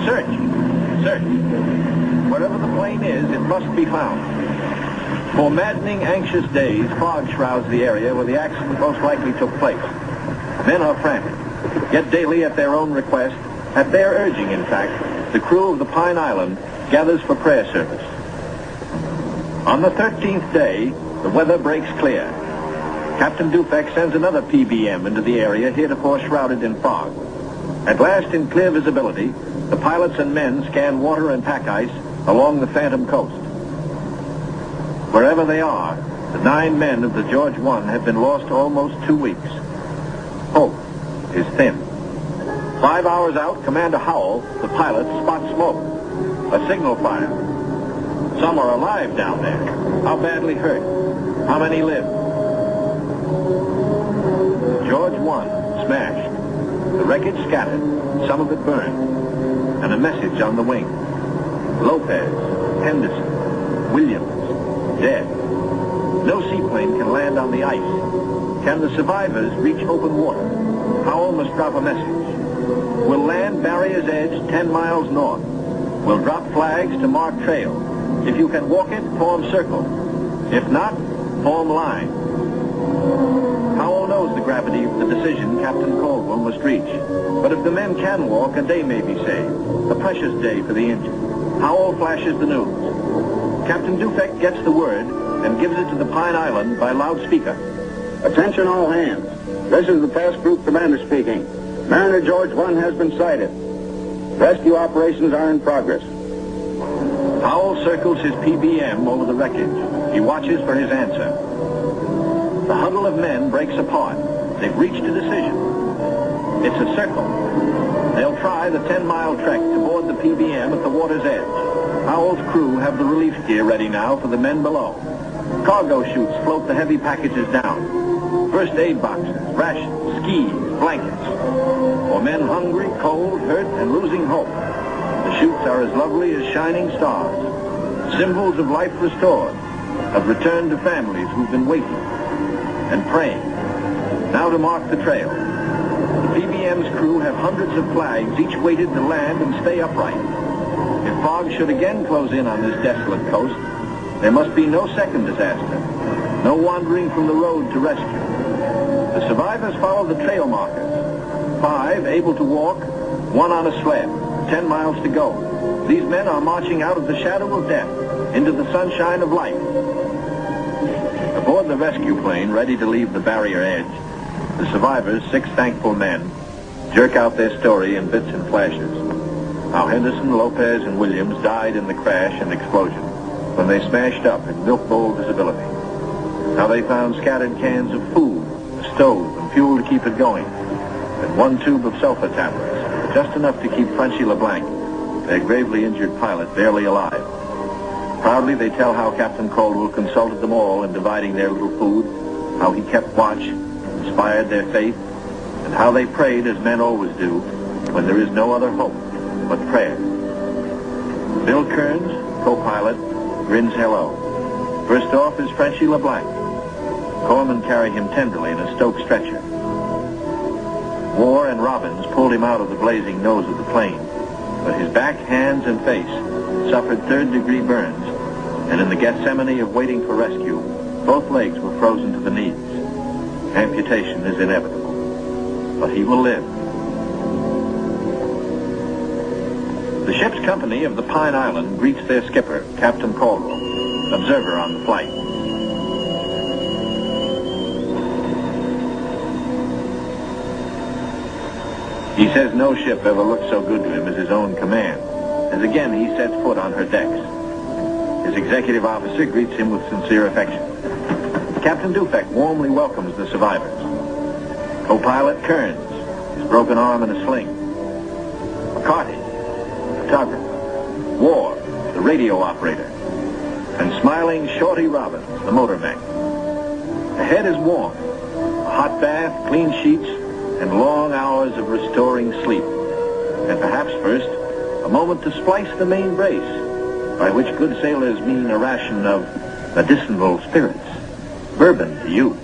search, search. Wherever the plane is, it must be found. For maddening, anxious days, fog shrouds the area where the accident most likely took place. Men are frantic. Yet daily, at their own request, at their urging, in fact, the crew of the Pine Island gathers for prayer service. On the 13th day, the weather breaks clear. Captain Dufek sends another PBM into the area heretofore shrouded in fog. At last, in clear visibility, the pilots and men scan water and pack ice along the Phantom Coast. Wherever they are, the 9 men of the George 1 have been lost almost 2 weeks. Hope is thin. 5 hours out, Commander Howell, the pilot, spots smoke. A signal fire. Some are alive down there. How badly hurt? How many live? George 1 smashed. The wreckage scattered, some of it burned. And a message on the wing. Lopez, Henderson, Williams, dead. No seaplane can land on the ice. Can the survivors reach open water? Howell must drop a message. We'll land Barrier's Edge 10 miles north. We'll drop flags to mark trail. If you can walk it, form circle. If not, form line. Howell knows the gravity of the decision Captain Caldwell must reach. But if the men can walk, a day may be saved. A precious day for the injured. Howell flashes the news. Captain Dufek gets the word and gives it to the Pine Island by loudspeaker. Attention all hands. This is the Task Group Commander speaking. Mariner George 1 has been sighted. Rescue operations are in progress. Howell circles his PBM over the wreckage. He watches for his answer. The huddle of men breaks apart. They've reached a decision. It's a circle. They'll try the 10-mile trek to board the PBM at the water's edge. Howell's crew have the relief gear ready now for the men below. Cargo chutes float the heavy packages down. First aid boxes, rations, skis, blankets. For men hungry, cold, hurt, and losing hope. The chutes are as lovely as shining stars. Symbols of life restored, of return to families who've been waiting and praying. Now to mark the trail. The PBM's crew have hundreds of flags, each weighted to land and stay upright. If fog should again close in on this desolate coast, there must be no second disaster, no wandering from the road to rescue. The survivors follow the trail markers. 5 able to walk, 1 on a sled, 10 miles to go. These men are marching out of the shadow of death into the sunshine of life. Aboard the rescue plane, ready to leave the barrier edge, the survivors, 6 thankful men, jerk out their story in bits and flashes. How Henderson, Lopez, and Williams died in the crash and explosion when they smashed up in milk bowl visibility. How they found scattered cans of food, a stove, and fuel to keep it going, and 1 tube of sulfur tablets, just enough to keep Frenchy LeBlanc, their gravely injured pilot, barely alive. Proudly they tell how Captain Caldwell consulted them all in dividing their little food, how he kept watch, inspired their faith, and how they prayed as men always do when there is no other hope but prayer. Bill Kearns, co-pilot, grins hello. First off is Frenchy LeBlanc. Corpsmen carry him tenderly in a Stoke stretcher. War and Robbins pulled him out of the blazing nose of the plane, but his back, hands, and face suffered 3rd-degree burns, and in the Gethsemane of waiting for rescue, both legs were frozen to the knees. Amputation is inevitable, but he will live. The ship's company of the Pine Island greets their skipper, Captain Caldwell, observer on the flight. He says no ship ever looked so good to him as his own command, as again he sets foot on her decks. His executive officer greets him with sincere affection. Captain Dufek warmly welcomes the survivors. Co-pilot Kearns, his broken arm in a sling. McCarty, photographer. War, the radio operator. And smiling Shorty Robbins, the motor mech. The head is warm. A hot bath, clean sheets, and long hours of restoring sleep. And perhaps first, a moment to splice the main brace, by which good sailors mean a ration of medicinal spirits. Bourbon to you.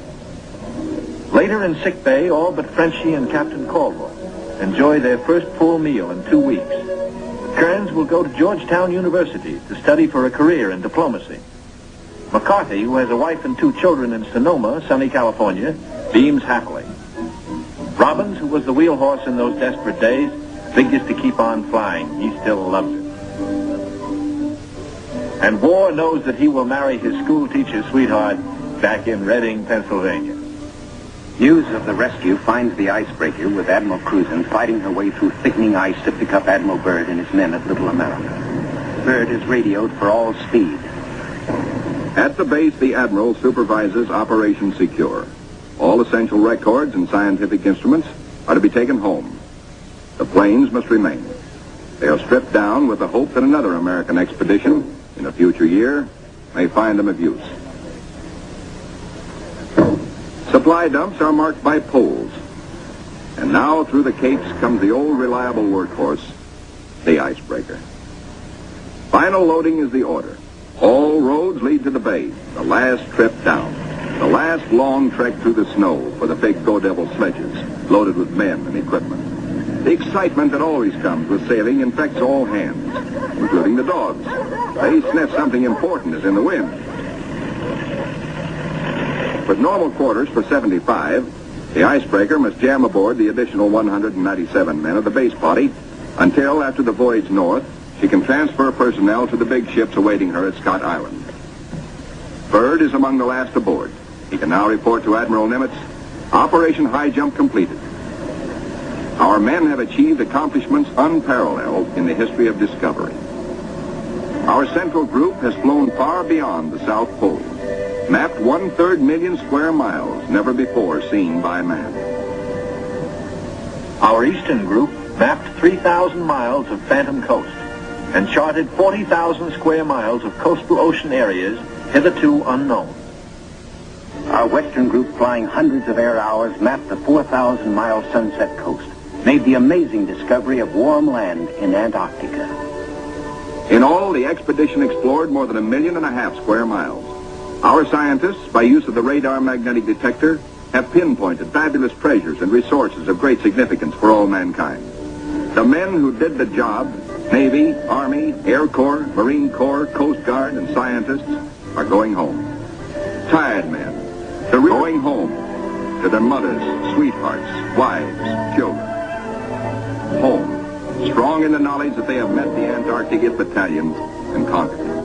Later in sick bay, all but Frenchie and Captain Caldwell enjoy their first full meal in 2 weeks. Kearns will go to Georgetown University to study for a career in diplomacy. McCarthy, who has a wife and 2 children in Sonoma, sunny California, beams happily. Robbins, who was the wheel horse in those desperate days, figures to keep on flying. He still loves it. And War knows that he will marry his school teacher sweetheart back in Reading, Pennsylvania. News of the rescue finds the icebreaker with Admiral Cruzen fighting her way through thickening ice to pick up Admiral Byrd and his men at Little America. Byrd is radioed for all speed. At the base, the Admiral supervises Operation Secure. All essential records and scientific instruments are to be taken home. The planes must remain. They are stripped down with the hope that another American expedition in a future year may find them of use. Supply dumps are marked by poles. And now through the capes comes the old reliable workhorse, the icebreaker. Final loading is the order. All roads lead to the bay, the last trip down. The last long trek through the snow for the big Go Devil sledges, loaded with men and equipment. The excitement that always comes with sailing infects all hands, including the dogs. They sniff something important is in the wind. With normal quarters for 75, the icebreaker must jam aboard the additional 197 men of the base body until, after the voyage north, she can transfer personnel to the big ships awaiting her at Scott Island. Byrd is among the last aboard. He can now report to Admiral Nimitz, Operation Highjump completed. Our men have achieved accomplishments unparalleled in the history of discovery. Our central group has flown far beyond the South Pole, mapped 1/3 million square miles never before seen by man. Our eastern group mapped 3,000 miles of phantom coast and charted 40,000 square miles of coastal ocean areas hitherto unknown. Our western group, flying hundreds of air hours, mapped the 4,000-mile Sunset Coast, made the amazing discovery of warm land in Antarctica. In all, the expedition explored more than 1.5 million square miles. Our scientists, by use of the radar magnetic detector, have pinpointed fabulous treasures and resources of great significance for all mankind. The men who did the job, Navy, Army, Air Corps, Marine Corps, Coast Guard, and scientists, are going home. Tired men, they're going home to their mothers, sweethearts, wives, children. Home, strong in the knowledge that they have met the Antarctic battalions and conquered it.